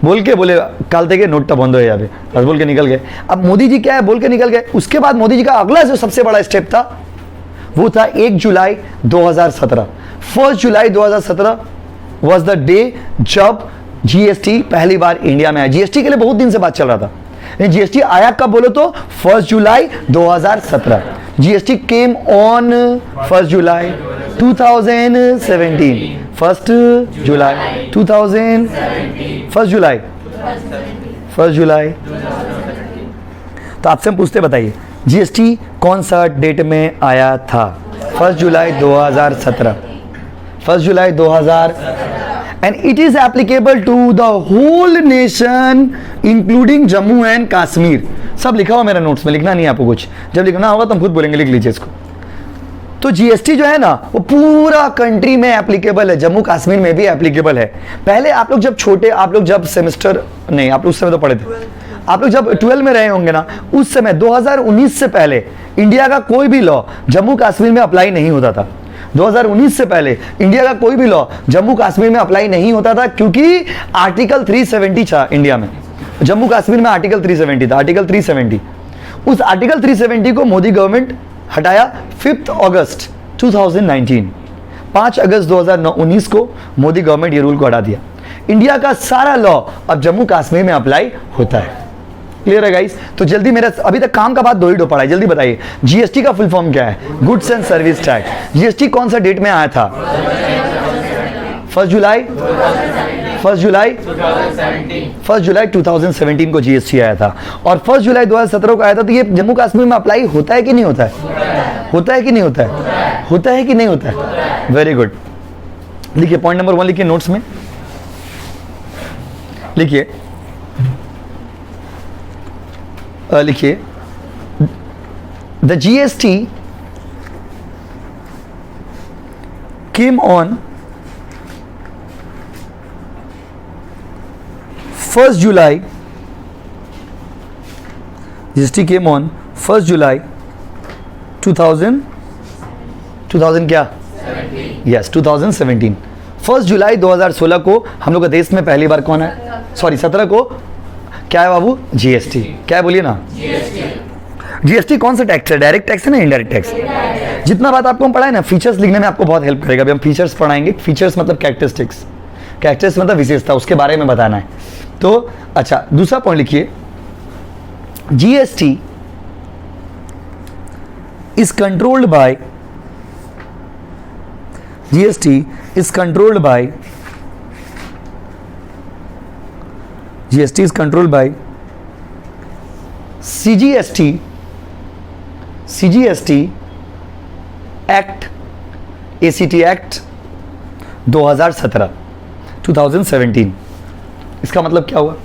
बोल के, बोले काल के नोट बंद हो यहाँ पे, बस बोल के निकल गए। अब मोदी जी क्या है बोल के निकल गए। उसके बाद मोदी जी का अगला जो सबसे बड़ा स्टेप था वो था 1 जुलाई 2017। 1 जुलाई 2017 वॉज द डे जब जीएसटी पहली बार इंडिया में आया। जीएसटी के लिए बहुत दिन से बात चल रहा था, लेकिन जीएसटी आया कब बोलो तो 1 जुलाई 2017। जीएसटी केम ऑन 1 जुलाई 2017, 1 जुलाई 2000, 1 जुलाई। तो आपसे हम पूछते, बताइए जीएसटी कौन सा डेट में आया था? 1 जुलाई 2017, 1 जुलाई 2000, and it is applicable to the whole nation including Jammu and Kashmir. सब लिखा हुआ मेरा नोट्स में, लिखना नहीं है आपको कुछ, जब लिखना होगा तो हम खुद बोलेंगे, लिख लीजिए इसको। तो जीएसटी जो है ना वो पूरा कंट्री में एप्लीकेबल है, जम्मू कश्मीर में भी एप्लीकेबल है। पहले आप लोग जब छोटे, आप लोग जब सेमेस्टर नहीं, आप लोग उस समय तो पढ़े थे, आप लोग जब 12 में रहे होंगे ना, उस समय 2019 से पहले इंडिया का कोई भी लॉ जम्मू कश्मीर में अप्लाई नहीं होता था। 2019 से पहले इंडिया का कोई भी लॉ जम्मू कश्मीर में अप्लाई नहीं होता था, क्योंकि आर्टिकल 370 था इंडिया में, जम्मू कश्मीर में आर्टिकल 370 था, आर्टिकल 370। उस आर्टिकल 370 को मोदी गवर्नमेंट हटाया 5 अगस्त 2019। 5 अगस्त 2019 को मोदी गवर्नमेंट ये रूल को हटा दिया। इंडिया का सारा लॉ अब जम्मू कश्मीर में अप्लाई होता है। क्लियर है गाइस? तो जल्दी, मेरा अभी तक काम का बात दो ही पड़ा है, जल्दी बताइए जीएसटी का फुल फॉर्म क्या है? Goods and service tax. GST कौन सा डेट में आया था? 1 जुलाई 2017 को जीएसटी आया था, और 1 जुलाई 2017 को आया था। तो ये जम्मू कश्मीर में अप्लाई होता है कि नहीं होता है? होता है कि नहीं होता है? होता है कि नहीं होता है? Very good. लिखिए पॉइंट नंबर 1, लिखिए नोट्स में, लिखिए लिखिए the GST came on 1 July, GST came on 1 जुलाई 2000 क्या? यस 2017। 1 जुलाई 2016 को हम लोग के देश में पहली बार कौन है? सॉरी 17 को क्या है बाबू? जीएसटी। क्या है बोलिए ना? जीएसटी कौन सा टैक्स है? डायरेक्ट टैक्स है ना इंडायरेक्ट टैक्स? जितना बात आपको हम पढ़ाए ना, फीचर्स लिखने में आपको बहुत हेल्प करेगा। अभी हम फीचर्स पढ़ाएंगे। फीचर्स मतलब कैरेक्टरिस्टिक्स, कैरेक्टर्स मतलब विशेषता, उसके बारे में बताना है। तो अच्छा, दूसरा पॉइंट लिखिए, GST is controlled by, GST is controlled by, GST is controlled by CGST Act, ACT Act 2017। इसका मतलब क्या हुआ?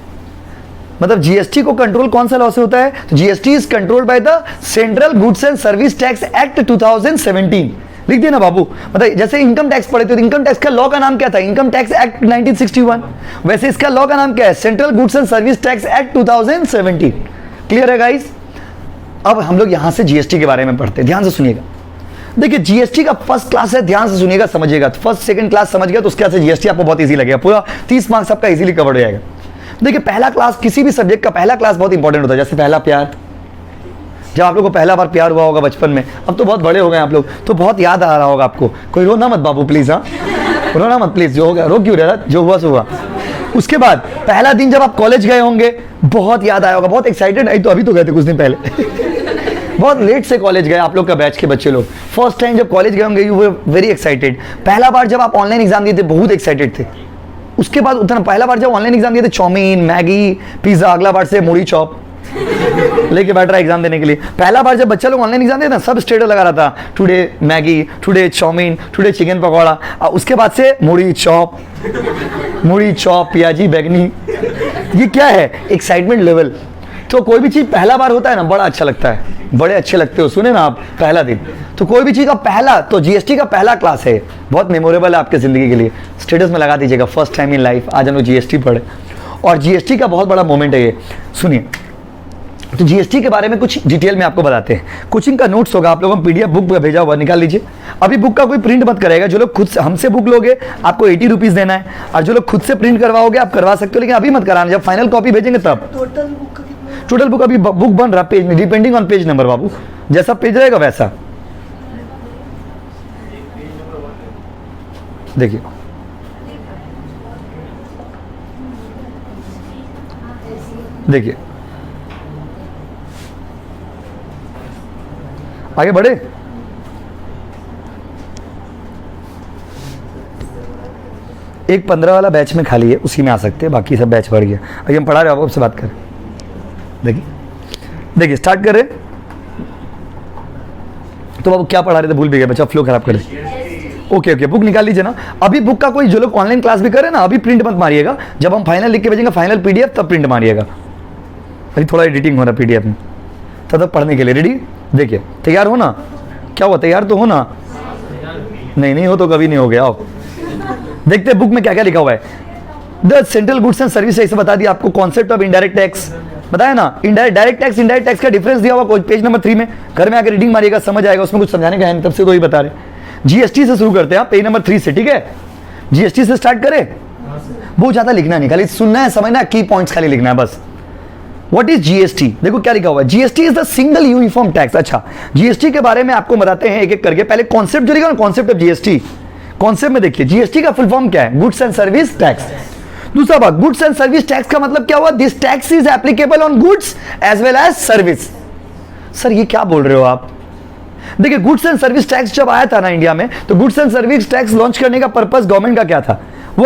मतलब जीएसटी को कंट्रोल कौन सा लॉ से होता है? तो GST is controlled by the central goods and service tax act 2017। लिख दिया ना बाबू? मतलब जैसे इनकम टैक्स पढ़े थे, इनकम टैक्स का लॉ का नाम क्या था? Income tax act 1961। वैसे इसका लॉ का नाम क्या है? Central goods and service tax act 2017। Clear है गाइस? अब हम लोग यहां से जीएसटी के बारे में पढ़ते हैं, ध्यान से सुनिएगा। देखिए जीएसटी का फर्स्ट क्लास है, ध्यान से सुनिएगा, समझिएगा। फर्स्ट सेकंड क्लास समझ गया तो उसके बाद से जीएसटी आपको बहुत इजी लगेगा, पूरा 30 मार्क्स आपका इजीली कवर हो जाएगा। देखिए पहला क्लास, किसी भी सब्जेक्ट का पहला क्लास बहुत इंपॉर्टेंट होता है। जैसे पहला प्यार, जब आप लोग को पहला बार प्यार हुआ होगा बचपन में, अब तो बहुत बड़े हो गए आप लोग, तो बहुत याद आ रहा होगा आपको। कोई रोना मत बाबू प्लीज, हाँ रोना मत प्लीज, जो हो गया रो क्यों रहा, जो हुआ सो हुआ। उसके बाद पहला दिन जब आप कॉलेज गए होंगे, बहुत याद आया होगा, बहुत एक्साइटेड। नहीं तो अभी तो गए थे कुछ दिन पहले बहुत लेट से कॉलेज गए आप लोग का बैच के बच्चे लोग। फर्स्ट टाइम जब कॉलेज गए होंगे, यू वर वेरी एक्साइटेड। पहला बार जब आप ऑनलाइन एग्जाम दिए थे, बहुत एक्साइटेड थे। उसके बाद उतना, पहला बार जब ऑनलाइन एग्जाम दिए थे, चाउमीन, मैगी, पिज्जा, अगला बार से मुड़ी चॉप लेके बैठ रहा है एग्जाम देने के लिए। पहला बार जब बच्चा लोग ऑनलाइन एग्जाम देते ना, सब स्टेटस लगा रहा था, today Maggi, today chowmein, today chicken pakora. उसके बाद से मुड़ी चॉप, प्याजी, बैगनी। ये क्या है? Excitement level. तो कोई भी चीज पहला बार होता है ना, बड़ा अच्छा लगता है, बड़े अच्छे लगते हो। सुने ना आप, पहला दिन तो कोई भी चीज का पहला, तो जीएसटी का पहला क्लास है, बहुत मेमोरेबल है आपके जिंदगी के लिए। स्टेटस में लगा दीजिएगा, फर्स्ट टाइम इन लाइफ आज हम लोग जीएसटी पढ़े। और जीएसटी का बहुत बड़ा मोमेंट है ये। सुनिए, तो जीएसटी के बारे में कुछ डिटेल में आपको बताते हैं। कोचिंग का नोट्स होगा, आप लोगों को पीडीएफ बुक भेजा हुआ, निकाल लीजिए। अभी बुक का कोई प्रिंट मत करेगा। जो लोग खुद से हमसे बुक लोगे, आपको 80 रुपीज़ देना है, और जो लोग खुद से प्रिंट करवाओगे आप करवा सकते हो, लेकिन अभी मत कराना, जब फाइनल कॉपी भेजेंगे तब। टोटल बुक अभी बुक बन रहा पेज में, डिपेंडिंग ऑन पेज नंबर बाबू, जैसा पेज रहेगा वैसा। देखिए देखिए आगे बढ़े। एक 15 वाला बैच में खाली है, उसी में आ सकते हैं, बाकी सब बैच बढ़ गया। अभी हम पढ़ा रहे हो, आपसे बात करें। देखिए स्टार्ट करें। तो बाबू क्या पढ़ा रहे थे, भूल भी गए, बच्चा फ्लो खराब करे। ओके बुक निकाल लीजिए ना। अभी बुक का कोई, जो लोग ऑनलाइन क्लास भी करे ना, अभी प्रिंट मत मारिएगा। जब हम फाइनल लिख के भेजेंगे, फाइनल पीडीएफ, तब प्रिंट मारिएगा। अभी थोड़ा एडिटिंग हो रहा है पीडीएफ में, तब पढ़ने के लिए रेडी। देखिए तैयार हो ना? क्या हुआ, तैयार तो हो ना? नहीं हो तो कभी नहीं हो गया। आओ देखते बुक में क्या क्या लिखा हुआ है। The central goods and service, ऐसे बता दिया आपको। कॉन्सेप्ट ऑफ इनडायरेक्ट टैक्स बताया ना। डायरेक्ट टैक्स का डिफरेंस दिया हुआ पेज नंबर 3 में। घर में आकर रीडिंग मारिएगा, समझ आएगा, उसमें कुछ समझाने का है नहीं, तब से तो ही बता रहे। जीएसटी से शुरू करते हैं, पेज नंबर 3 से, ठीक है? जीएसटी से स्टार्ट करें। बहुत ज्यादा लिखना नहीं, खाली सुनना है, समझना, की पॉइंट्स खाली लिखना है बस। What is GST? देखो क्या लिखा हुआ है, GST is the single uniform tax. अच्छा, जीएसटी के बारे में आपको बताते हैं एक एक करके। पहले कॉन्सेप्ट जो लिखा ना, कॉन्सेप्ट ऑफ जीएसटी। कॉन्सेप्ट में देखिए, जीएसटी का फुल फॉर्म क्या है? Goods and service tax. दूसरा बात, गुड्स एंड सर्विस टैक्स का मतलब क्या हुआ? This tax is applicable on goods as well as service. Sir ये क्या बोल रहे हो आप? देखिए, गुड्स एंड सर्विस टैक्स जब आया था ना इंडिया में, तो goods and service tax launch करने का पर्पस गवर्नमेंट का क्या था, वो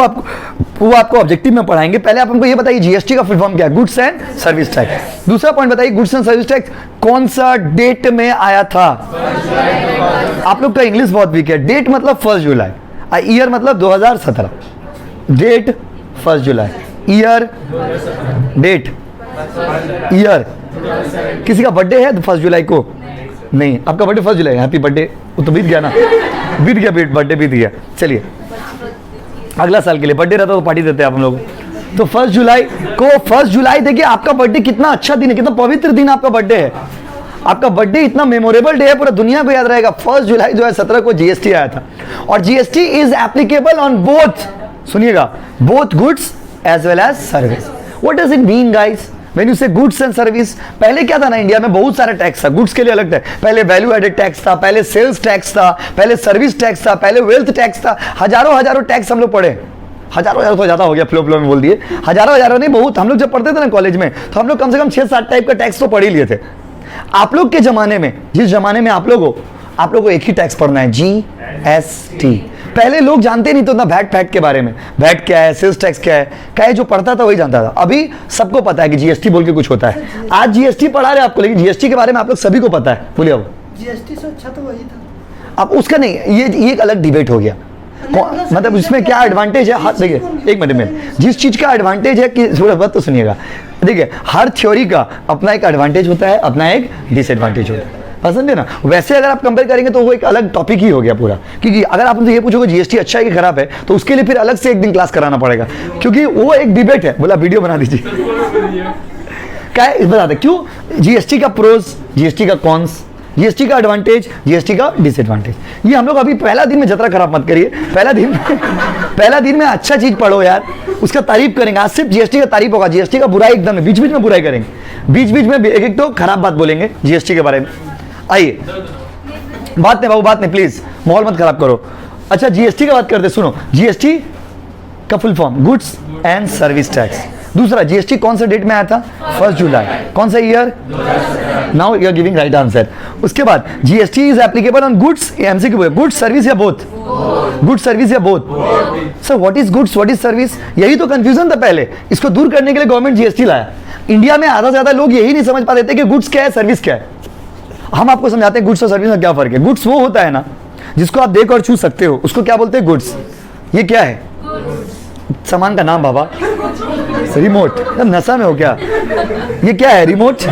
आपको ऑब्जेक्टिव में पढ़ाएंगे। पहले आप हमको ये बताइए जीएसटी का फुल फॉर्म क्या है? Goods and service tax. दूसरा पॉइंट बताइए, गुड्स एंड सर्विस टैक्स कौन सा डेट में आया था? आप लोग का इंग्लिश बहुत वीक है। डेट मतलब 1 जुलाई, ईयर मतलब 2017। डेट 1 जुलाई, ईयर, डेट, ईयर। किसी का बर्थडे है 1 जुलाई को? नहीं, आपका बर्थडे 1 जुलाई। Happy birthday. वो तो बीत गया ना, बीत गया, बर्थडे बीत गया। चलिए अगला साल के लिए बर्थडे रहता तो पार्टी देते हैं आप हम लोग। तो 1 जुलाई को, 1 जुलाई देखिए आपका बर्थडे कितना अच्छा दिन है, कितना पवित्र दिन आपका बर्थडे है। आपका बर्थडे इतना मेमोरेबल डे है, पूरा दुनिया को याद रहेगा। 1 जुलाई 2017 को जीएसटी आया था, और GST is applicable on both, सुनिएगा, both goods as well as service. What does it mean guys when you say goods and service? पहले क्या था ना, इंडिया में बहुत सारा टैक्स था, गुड्स के लिए अलग था, पहले वैल्यू एडेड टैक्स था, पहले सेल्स टैक्स था, पहले सर्विस टैक्स था, पहले वेल्थ टैक्स था। हजारों टैक्स हम लोग पढ़े। हजारों तो ज्यादा हो गया, फ्लो में बोल दिए। हजारों नहीं, बहुत। हम लोग जब पढ़ते थे ना कॉलेज में, तो हम लोग कम से कम 6-7 टाइप का टैक्स तो पढ़ ही लिए थे। आप लोग के जमाने में, जिस जमाने में आप लोग को एक ही टैक्स पढ़ना है, जीएसटी। पहले लोग जानते नहीं तो ना वैट के बारे में, वैट क्या है, सेल्स टैक्स क्या है, जो पढ़ता था वही जानता था। अभी सबको पता है कि जीएसटी बोल के कुछ होता है। आज जीएसटी पढ़ा रहे आपको, लेकिन जीएसटी के बारे में आप लोग सभी को पता है। बोलिए अब, जीएसटी से अच्छा तो वही था। अब उसका नहीं, ये एक अलग डिबेट हो गया। मतलब इसमें क्या एडवांटेज है? हाथ देखिए, एक मिनट में, जिस चीज का एडवांटेज है कि थोड़ा बात तो सुनिएगा। देखिए, हर थ्योरी का अपना एक एडवांटेज होता है, अपना एक डिसएडवांटेज होता है, पसंद है ना। वैसे अगर आप कंपेयर करेंगे तो वो एक अलग टॉपिक ही हो गया पूरा, क्योंकि अगर आप मुझे ये पूछोगे जीएसटी अच्छा है कि खराब है, तो उसके लिए फिर अलग से एक दिन क्लास कराना पड़ेगा, क्योंकि वो एक डिबेट है। बोला वीडियो बना दीजिए। क्या है बता दें, क्यों जीएसटी का प्रोज, जीएसटी का कॉन्स, जीएसटी का एडवांटेज, जीएसटी का डिसएडवांटेज। ये हम लोग अभी पहला दिन में जतरा खराब मत करिए। पहला दिन में अच्छा चीज पढ़ो यार, उसका तारीफ करेंगे। आज सिर्फ जीएसटी का तारीफ होगा, जीएसटी का बुराई एकदम, बीच में बुराई करेंगे, बीच में एक तो खराब बात बोलेंगे जीएसटी के बारे में। आइए, बात नहीं बाबू, बात नहीं, प्लीज माहौल मत खराब करो। अच्छा, जीएसटी का बात करते, सुनो। जीएसटी का full form goods and service tax. दूसरा, जीएसटी कौन सा डेट में आया था? 1 जुलाई। कौन सा year? Now you are giving right answer. उसके बाद GST is applicable on goods, MCQ, goods service या बोथ? गुड्स सर्विस या both? Sir what is goods, what is service? यही तो कंफ्यूजन था पहले। इसको दूर करने के लिए गवर्नमेंट जीएसटी लाया। इंडिया में आधा से ज्यादा लोग यही नहीं समझ पाते थे कि गुड्स क्या है, सर्विस क्या है। हम आपको समझाते हैं गुड्स और सर्विस में क्या फर्क है। गुड्स वो होता है ना जिसको आप देख और छू सकते हो, उसको क्या बोलते हैं? गुड्स। ये क्या है? सामान का नाम बाबा, रिमोट। नशा में हो क्या? ये क्या है? रिमोट।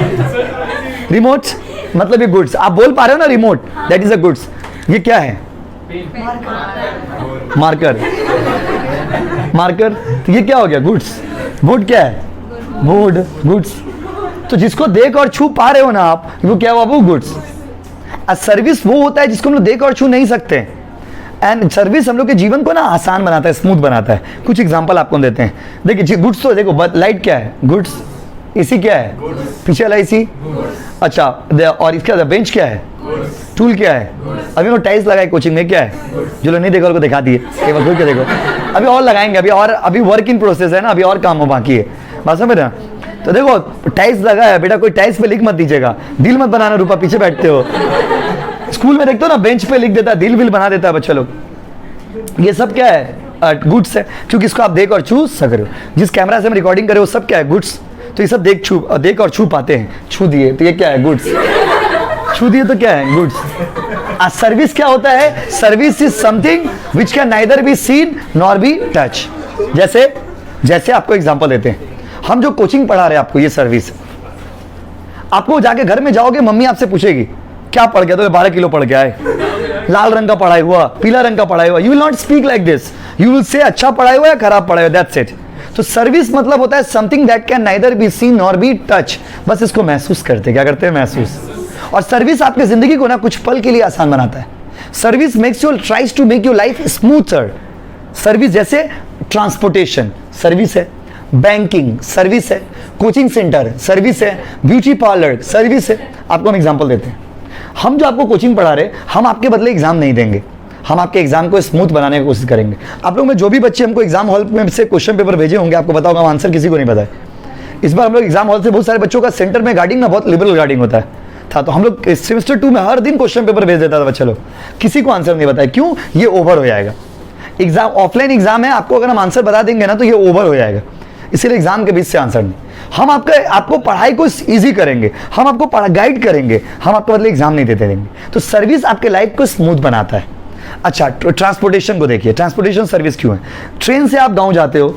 रिमोट मतलब ये गुड्स। आप बोल पा रहे हो ना, remote, that is a goods. ये क्या है? मार्कर। मार्कर, तो ये क्या हो गया? गुड्स। वुड क्या है? Would, goods. तो जिसको देख और छू पा रहे हो ना आप, वो क्या हुआ? वो गुड्स। सर्विस वो होता है जिसको हम लोग देख और छू नहीं सकते। एंड सर्विस हम लोग के जीवन को ना आसान बनाता है, स्मूथ बनाता है। कुछ एग्जांपल आपको देते हैं। देखिए, गुड्स तो देखो, लाइट क्या है? गुड्स। एसी क्या है? पीछे वाला एसी। अच्छा, और इसका बेंच क्या है? टूल क्या है? अभी वो टाइल्स लगाए कोचिंग में, क्या है? जो लोग नहीं देखो उनको दिखा दिए, एक बार के देखो। अभी और लगाएंगे, अभी वर्क इन प्रोसेस है ना, अभी और काम हो बाकी है। बात समझ रहे हैं? तो देखो, टाइल्स लगा है बेटा, कोई टाइल्स पे लिख मत दीजिएगा, दिल मत बनाना, रूपा पीछे बैठते हो। स्कूल में देखते हो ना, बेंच पे लिख देता है, दिल विल बना देता है बच्चा लोग। ये सब क्या है? गुड्स है, क्योंकि इसको आप देख और छू सक रहे हो। जिस कैमरा से हम रिकॉर्डिंग कर रहे हो, सब क्या है? गुड्स। तो ये सब देख और छू पाते हैं। छू दिए तो ये क्या है? गुड्स। छू दिए तो क्या है? गुड्स। सर्विस क्या होता है? Service is something which can neither be seen nor be touch. जैसे आपको एग्जांपल देते हैं, हम जो कोचिंग पढ़ा रहे हैं आपको, ये सर्विस। आपको जाके घर में जाओगे, मम्मी आपसे पूछेगी क्या पढ़ गया? तो 12 किलो पढ़ गया है, लाल रंग का पढ़ाई हुआ, पीला रंग का पढ़ाई हुआ। You will not speak like this, you will say अच्छा पढ़ाई हुआ या खराब पढ़ाई हुआ, दैट्स इट। तो सर्विस मतलब होता है something that can neither be seen nor be touch. बस इसको महसूस करते, क्या करते हैं? महसूस। और सर्विस आपकी जिंदगी को ना कुछ पल के लिए आसान बनाता है। Service makes you, tries to make your life smoother. Service जैसे ट्रांसपोर्टेशन सर्विस है, बैंकिंग सर्विस है, कोचिंग सेंटर सर्विस है, ब्यूटी पार्लर सर्विस है। आपको हम एग्जांपल देते हैं। हम जो आपको कोचिंग पढ़ा रहे, हम आपके बदले एग्जाम नहीं देंगे, हम आपके एग्जाम को स्मूथ बनाने की कोशिश करेंगे। आप लोग में जो भी बच्चे हमको एग्जाम हॉल में से क्वेश्चन पेपर भेजे होंगे, आपको बताओगे आंसर किसी को नहीं पता है। इस बार हम लोग एग्जाम हॉल से बहुत सारे बच्चों का सेंटर में गार्डिंग ना बहुत लिबरल गार्डिंग होता है था, तो हम लोग सेमेस्टर 2 में हर दिन क्वेश्चन पेपर भेज देता था बच्चे लोग, किसी को आंसर नहीं बताया। क्यों? ये ओवर हो जाएगा। एग्जाम ऑफलाइन एग्जाम है, आपको अगर हम आंसर बता देंगे ना तो ये ओवर हो जाएगा, इसीलिए एग्जाम के बीच से आंसर नहीं। हम आपको पढ़ाई को इजी करेंगे, हम आपको गाइड करेंगे, हम आपको बदले एग्जाम नहीं देते देंगे। तो सर्विस आपके लाइफ को स्मूथ बनाता है। अच्छा, ट्रांसपोर्टेशन को देखिए, ट्रांसपोर्टेशन सर्विस क्यों है? ट्रेन से आप गांव जाते हो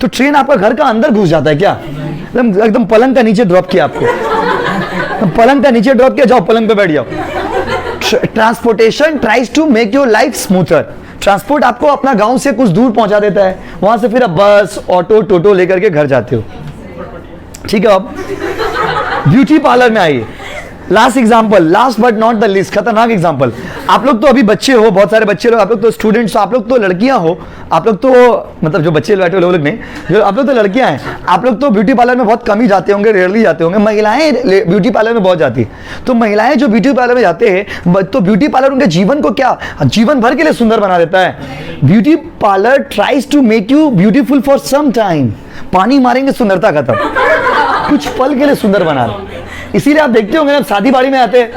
तो ट्रेन आपका घर का अंदर घुस जाता है क्या? एकदम पलंग का नीचे ड्रॉप किया आपको, पलंग का नीचे ड्रॉप किया, जाओ पलंग पे बैठ जाओ। Transportation tries to make your life smoother. Transport आपको अपना गांव से कुछ दूर पहुंचा देता है, वहां से फिर आप बस, ऑटो, टोटो लेकर के घर जाते हो। ठीक है, अब ब्यूटी पार्लर में आइए। Last example, last but not the list, खतरनाक एग्जाम्पल। आप लोग तो अभी बच्चे हो, बहुत सारे बच्चे लोग, आप लोग तो स्टूडेंट्स हो, आप लोग तो लड़कियां हो, आप लोग तो मतलब जो बच्चे बैठे लोग नहीं, जो आप लोग तो लड़कियां हैं, आप लोग तो ब्यूटी पार्लर में बहुत कम ही जाते होंगे, रेयरली जाते होंगे। महिलाएं ब्यूटी पार्लर में बहुत जाती है। तो महिलाएं जो ब्यूटी पार्लर में जाते हैं, तो ब्यूटी पार्लर उनके जीवन को क्या जीवन भर के लिए सुंदर बना देता है। Beauty parlour tries to make you beautiful for some time. पानी मारेंगे सुंदरता खत्म, कुछ पल के लिए सुंदर बना रहे। इसीलिए आप देखते होंगे जब शादी बाड़ी में आते हैं,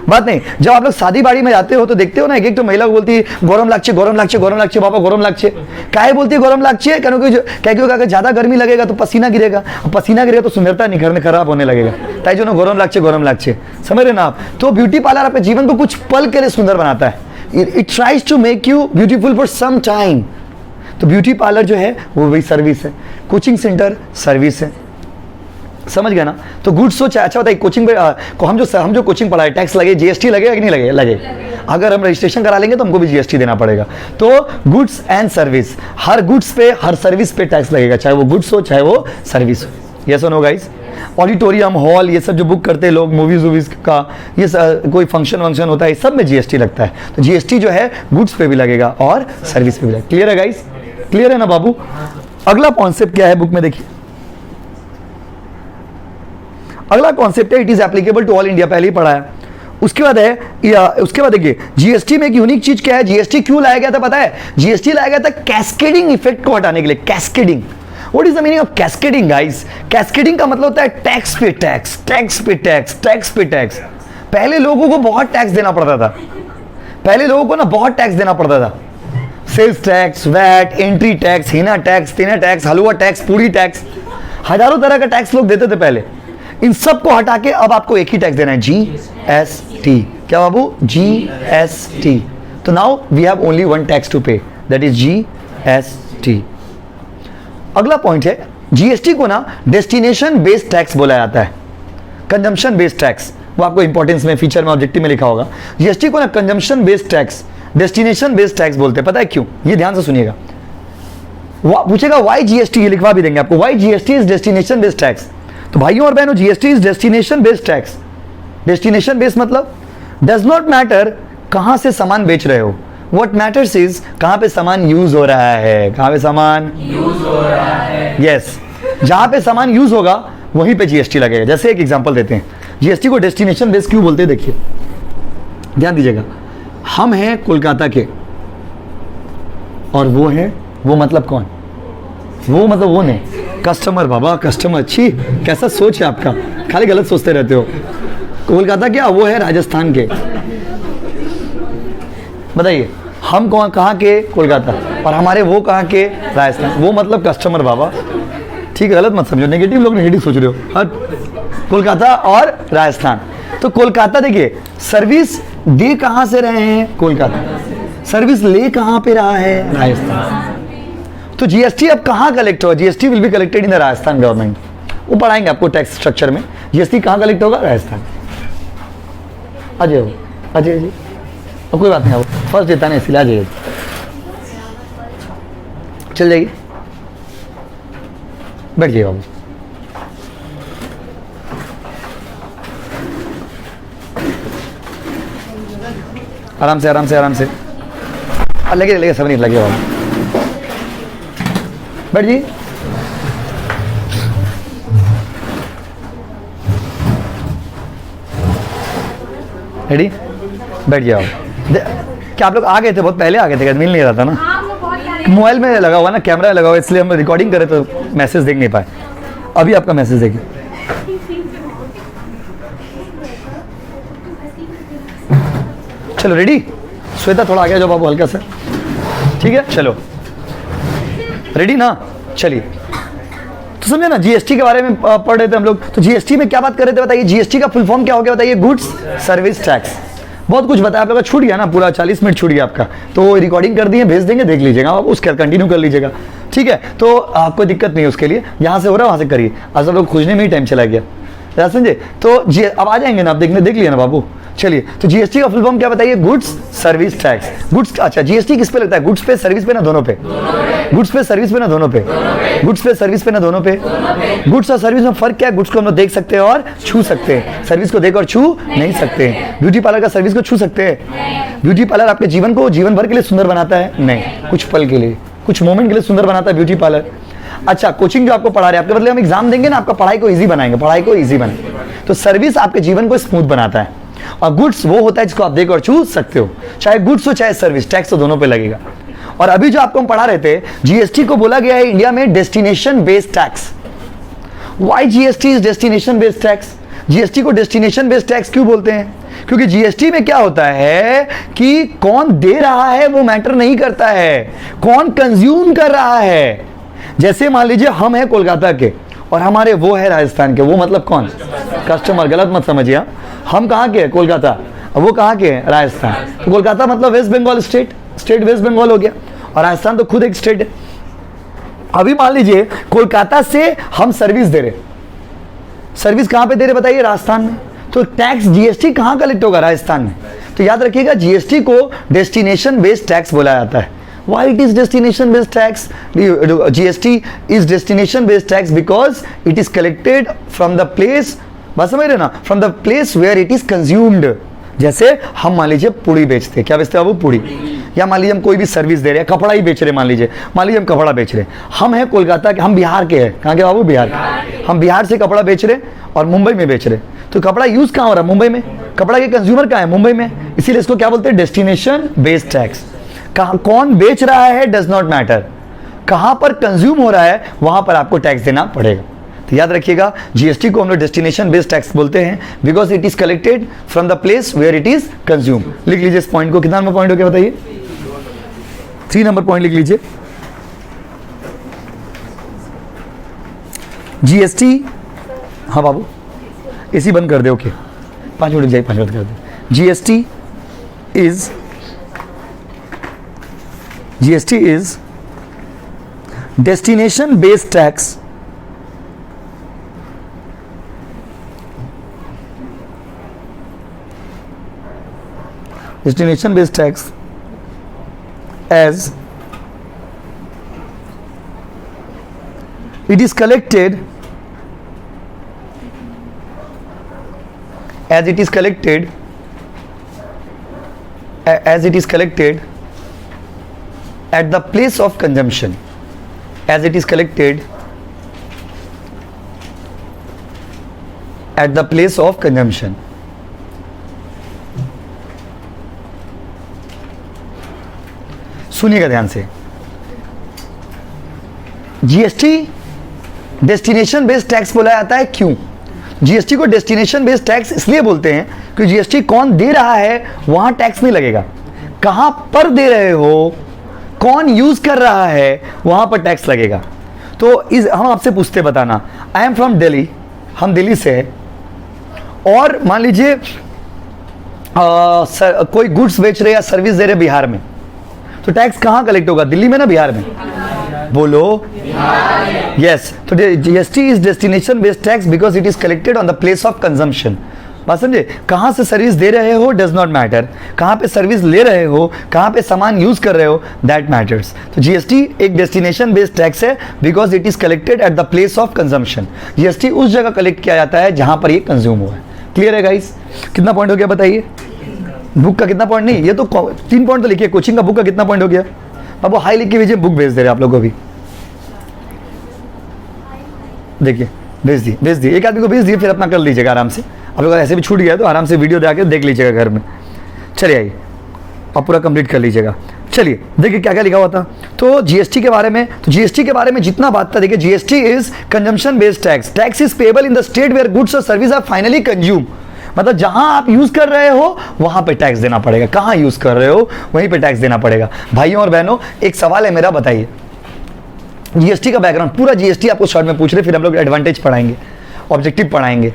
बात नहीं, जब आप लोग शादी बाड़ी में जाते हो तो देखते हो ना, एक तो महिला को बोलती है गरम लागछे, गरम लागछे, गरम लागछे, बाबा गरम लागछे। काहे बोलती है गरम लागछे? क्योंकि अगर ज्यादा गर्मी लगेगा तो पसीना गिरेगा, पसीना गिरेगा तो सुंदरता निखरने खराब होने लगेगा। ताई जो ना गरम लागछे, गरम लागछे, समझ रहे ना आप? तो ब्यूटी पार्लर आपके जीवन को कुछ पल के लिए सुंदर बनाता है। It tries to make you beautiful for some time. तो ब्यूटी पार्लर जो है वो वही सर्विस है। कोचिंग सेंटर सर्विस है, समझ गया ना? तो गुड सोच है। अच्छा बताइए, कोचिंग पे हम जो कोचिंग पढ़ाए, टैक्स लगे, जीएसटी लगेगा कि नहीं लगे? लगे। अगर हम रजिस्ट्रेशन करा लेंगे तो हमको भी जीएसटी देना पड़ेगा। तो goods and service, her goods पे, हर सर्विस पे टैक्स लगेगा, चाहे वो गुड्स हो चाहे वो सर्विस हो। यस और नो गाइस? ऑडिटोरियम, हॉल, ये सब जो बुक करते हैं लोग, मूवीज वूवीज का, ये कोई फंक्शन वंक्शन होता है, सब में जीएसटी लगता है। तो जीएसटी जो है गुड्स पे भी लगेगा और सर्विस पे भी लगेगा। क्लियर है गाइस? क्लियर है ना बाबू? अगला कॉन्सेप्ट क्या है बुक में देखिए। अगला कॉन्सेप्ट है it is applicable to all India, पहले ही पढ़ा है। उसके बाद देखिए जीएसटी में एक यूनिक चीज क्या है, जीएसटी क्यों लाया गया था पता है? जीएसटी लाया गया था कैस्केडिंग इफेक्ट को हटाने के लिए। Cascading, what is the meaning of cascading guys? Cascading का मतलब होता है टैक्स पे टैक्स, टैक्स पे टैक्स, टैक्स पे टैक्स। पहले लोगों को बहुत टैक्स देना पड़ता था, पहले लोगों को ना बहुत टैक्स देना पड़ता था। Sales tax, VAT, entry tax, हिना टैक्स, तिना टैक्स, हलवा टैक्स, पूरी टैक्स, हजारों तरह का टैक्स लोग देते थे पहले। इन सब को हटा के अब आपको एक ही टैक्स देना है, जीएसटी। क्या बाबू? जीएसटी। तो now we have only one tax to pay, that is GST. अगला पॉइंट है, जीएसटी को ना डेस्टिनेशन बेस्ड टैक्स बोला जाता है, कंजम्पशन बेस्ड टैक्स। वो आपको इंपॉर्टेंस में, फीचर में, ऑब्जेक्टिव में लिखा होगा। जीएसटी को ना consumption based tax, destination based tax बोलते हैं। पता है क्यों? ये ध्यान से सुनिएगा। पूछेगा वाई जीएसटी, ये लिखवा भी देंगे आपको, Y GST is destination based tax. तो भाइयों और बहनों, GST is destination based tax. Destination based मतलब डज नॉट मैटर कहां से सामान बेच रहे हो, व्हाट मैटर्स इज कहां पे सामान यूज हो रहा है, कहां पे सामान यूज हो रहा है। यस, जहां पे सामान यूज होगा वहीं पे जीएसटी लगेगा। जैसे एक एग्जांपल देते हैं, जीएसटी को डेस्टिनेशन बेस्ड क्यों बोलते हैं? देखिए ध्यान दीजिएगा, हम हैं कोलकाता के और वो मतलब कौन? वो मतलब वो नहीं, कस्टमर बाबा, कस्टमर। अच्छी कैसा सोच है आपका, खाली गलत सोचते रहते हो। कोलकाता क्या, वो है राजस्थान के। बताइए हम कौन, कहाँ के? कोलकाता। और हमारे वो कहाँ के? राजस्थान। वो मतलब कस्टमर बाबा, ठीक है? गलत मत समझो, नेगेटिव लोग नेगेटिव सोच रहे हो। हट, कोलकाता और राजस्थान। तो कोलकाता देखिए, सर्विस दे कहाँ से रहे हैं? कोलकाता। सर्विस ले कहाँ पे रहा है? राजस्थान। तो जीएसटी अब कहाँ कलेक्ट होगा? GST will be collected in the Rajasthan government. वो पढ़ाएंगे आपको टैक्स स्ट्रक्चर में, जीएसटी कहाँ कलेक्ट होगा? राजस्थान। अजय अजय जी, कोई बात नहीं, आप फर्स्ट देता नहीं इसलिए आ जाइए, चल जाइए, बैठ जाइए बाबू। आराम से आराम से आराम से, लगे सब नहीं लगे बाबू, बैठ जी। रेडी? बैठ जाओ। क्या आप लोग आ गए थे? बहुत पहले आ गए थे, मिल नहीं रहा था ना, मोबाइल में लगा हुआ ना, कैमरा लगा हुआ, इसलिए हम रिकॉर्डिंग करे तो मैसेज देख नहीं पाए। अभी आपका मैसेज देखिए। चलो रेडी? श्वेता थोड़ा आ गया जो बाबू, हल्का सा, ठीक है। चलो रेडी ना? चलिए, तो समझे ना, जीएसटी के बारे में पढ़ रहे थे हम लोग। तो जीएसटी में क्या बात कर रहे थे बताइए? जीएसटी का फुल फॉर्म क्या हो गया बताइए? Goods service tax. बहुत कुछ बताया आप लोगों का, छूट गया ना, पूरा 40 मिनट छूट गया आपका, तो रिकॉर्डिंग कर दिए, भेज देंगे, देख लीजिएगा, आप उसका कंटिन्यू कर लीजिएगा, ठीक है। तो कोई दिक्कत नहीं है उसके लिए, यहाँ से हो रहा है वहाँ से करिए, आज सब लोग खोजने में ही टाइम चला गया, समझे। तो अब आ जाएंगे ना आप देखने, देख लिया ना बाबू। चलिए, तो जीएसटी का फुल फॉर्म क्या बताइए? Goods service tax. गुड्स, अच्छा जीएसटी किस पे लगता है? गुड्स पे, सर्विस पे ना, दोनों पे? गुड्स पे, सर्विस पे ना, दोनों पे? गुड्स पे, सर्विस पे ना, दोनों पे? गुड्स और सर्विस में फर्क क्या है? गुड्स को हम लोग देख सकते हैं और छू सकते हैं, सर्विस को देख और छू नहीं सकते हैं। ब्यूटी पार्लर का सर्विस को छू सकते हैं? ब्यूटी पार्लर आपके जीवन को जीवन भर के लिए सुंदर बनाता है? नहीं, कुछ पल के लिए, कुछ मोमेंट के लिए सुंदर बनाता है ब्यूटी पार्लर। अच्छा, कोचिंग जो आपको पढ़ा रहे हैं, आपके बदले हम एग्जाम देंगे ना, आपका पढ़ाई को इजी बनाएंगे, पढ़ाई को इजी बनाएंगे। तो सर्विस आपके जीवन को स्मूथ बनाता है, और गुड्स वो होता है जिसको आप देख और छू सकते हो, चाहे गुड्स हो चाहे सर्विस, टैक्स तो दोनों पे लगेगा। और अभी जो आपको हम पढ़ा रहे थे, जीएसटी को बोला गया है इंडिया में destination based tax. Why GST is destination based tax? GST को डेस्टिनेशन बेस्ड टैक्स क्यों बोलते हैं? क्योंकि जीएसटी में क्या होता है कि कौन दे रहा है वो मैटर नहीं करता है, कौन कंज्यूम कर रहा है। जैसे मान लीजिए हम हैं कोलकाता के और हमारे वो है राजस्थान के, वो मतलब कौन? कस्टमर, गलत मत समझिए, हम कहाँ के हैं? कोलकाता, वो कहाँ के हैं? राजस्थान। तो कोलकाता मतलब वेस्ट बंगाल स्टेट, स्टेट वेस्ट बंगाल हो गया, और राजस्थान तो खुद एक स्टेट है। अभी मान लीजिए कोलकाता से हम सर्विस दे रहे, सर्विस कहाँ पे दे रहे बताइए? राजस्थान में। तो टैक्स जीएसटी कहाँ कलेक्ट होगा? राजस्थान में। तो याद रखिएगा, जीएसटी को डेस्टिनेशन बेस्ड टैक्स बोला जाता है। Why it is destination based tax? GST is destination based tax because it is collected from the place, बात समझ रहे ना, from the place where it is consumed। जैसे हम मान लीजिए पूड़ी बेचते हैं, क्या बेचते हैं बाबू? पूड़ी। या मान लीजिए हम कोई भी सर्विस दे रहे हैं, कपड़ा ही बेच रहे हैं, मान लीजिए हम कपड़ा बेच रहे हैं, हम हैं कोलकाता के, हम बिहार के हैं। कहाँ के बाबू? बिहार। हम बिहार से कपड़ा बेच रहे हैं और मुंबई में बेच रहे हैं, तो कपड़ा यूज कहाँ हो रहा है? मुंबई में। कपड़ा के कंज्यूमर कहाँ है? मुंबई में। इसीलिए इसको क्या बोलते हैं? Destination based tax. कहाँ कौन बेच रहा है डज नॉट मैटर, कहां पर कंज्यूम हो रहा है वहां पर आपको टैक्स देना पड़ेगा। तो याद रखिएगा, जीएसटी को हम लोग डेस्टिनेशन बेस्ड टैक्स बोलते हैं because it is collected from the place where it is consume. लिख लीजिए इस पॉइंट को, कितना नंबर पॉइंट हो गया बताइए? 3 नंबर पॉइंट लिख लीजिए। जीएसटी, हाँ बाबू एसी बंद कर दे, ओके 5 मिनट जाइए, 5 मिनट कर दे। GST is destination based tax as it is collected at the place of consumption, as it is collected at the place of consumption। सुनिएगा ध्यान से, जीएसटी डेस्टिनेशन बेस्ड टैक्स बोला जाता है। क्यों? जीएसटी को डेस्टिनेशन बेस्ड टैक्स इसलिए बोलते हैं कि जीएसटी कौन दे रहा है वहां टैक्स नहीं लगेगा, कहां पर दे रहे हो, कौन यूज कर रहा है वहां पर टैक्स लगेगा। तो हम आपसे पूछते बताना, आई एम फ्रॉम दिल्ली, हम दिल्ली से हैं, और मान लीजिए कोई गुड्स बेच रहे या सर्विस दे रहे बिहार में, तो टैक्स कहां कलेक्ट होगा? दिल्ली में ना बिहार में? बोलो यस। तो GST is destination based tax because it is collected on the place of consumption. बात समझे? कहां से सर्विस दे रहे हो डज नॉट मैटर, कहां पे सर्विस ले रहे हो, कहां पे सामान यूज कर रहे हो, दैट मैटर्स। तो जीएसटी एक डेस्टिनेशन बेस्ड टैक्स है because it is collected at the place of consumption. GST उस जगह कलेक्ट किया जाता है जहां पर ये कंज्यूम हुआ है। क्लियर है गाइस? कितना पॉइंट हो गया बताइए? बुक का कितना पॉइंट? नहीं, ये तो 3 पॉइंट तो लिखिए। कोचिंग का बुक का कितना पॉइंट हो गया? अब वो हाई लिख के भेजिए, बुक भेज दे रहे आप लोगों को भी। देखिए भेज दिए, एक आदमी को भेज दिए, फिर अपना कर लीजिएगा आराम से। आप लोग ऐसे भी छूट गया तो आराम से वीडियो दे आके देख लीजिएगा घर में। चलिए आइए, और पूरा कंप्लीट कर लीजिएगा। चलिए देखिए क्या क्या लिखा हुआ था। तो जीएसटी के बारे में, तो जीएसटी के बारे में जितना बात था, देखिए GST is consumption based tax. Tax is payable in the state where goods और सर्विस आर फाइनली कंज्यूम। मतलब जहां आप यूज कर रहे हो वहां पे टैक्स देना पड़ेगा, कहां यूज कर रहे हो वहीं पे टैक्स देना पड़ेगा। भाइयों और बहनों, एक सवाल है मेरा, बताइए जीएसटी का बैकग्राउंड, पूरा जीएसटी आपको शॉर्ट में पूछ रहे, फिर हम लोग एडवांटेज पढ़ाएंगे, ऑब्जेक्टिव पढ़ाएंगे।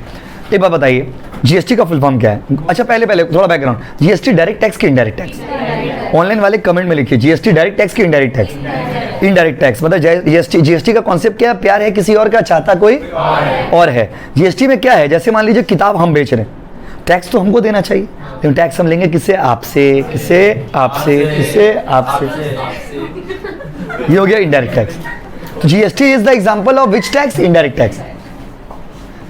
एक बात बताइए, जीएसटी का फुल फॉर्म क्या है? अच्छा पहले थोड़ा बैकग्राउंड, जीएसटी डायरेक्ट टैक्स की इनडायरेक्ट टैक्स? ऑनलाइन वाले कमेंट में लिखिए, जीएसटी डायरेक्ट टैक्स की इनडायरेक्ट टैक्स? इनडायरेक्ट टैक्स मतलब जीएसटी का कॉन्सेप्ट क्या है? प्यार है किसी और का, चाहता कोई और है। जीएसटी में क्या है? जैसे मान लीजिए किताब हम बेच रहे हैं, टैक्स तो हमको देना चाहिए, लेकिन टैक्स हम लेंगे किससे? आपसे। किससे? आपसे। किससे? आपसे। ये हो गया इनडायरेक्ट टैक्स। तो GST is the example of which tax? Indirect tax,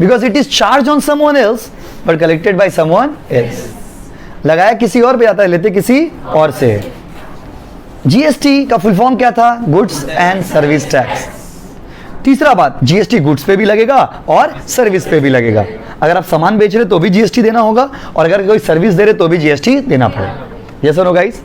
because it is charge on someone else but collected by someone else. लगाया किसी और पे जाता है, लेते किसी और से। जीएसटी का फुल फॉर्म क्या था? Goods and service tax. तीसरा बात, जीएसटी गुड्स पे भी लगेगा और सर्विस पे भी लगेगा। अगर आप सामान बेच रहे तो भी जीएसटी देना होगा, और अगर कोई सर्विस दे रहे तो भी जीएसटी देना पड़ेगा। यस और नो गाइस?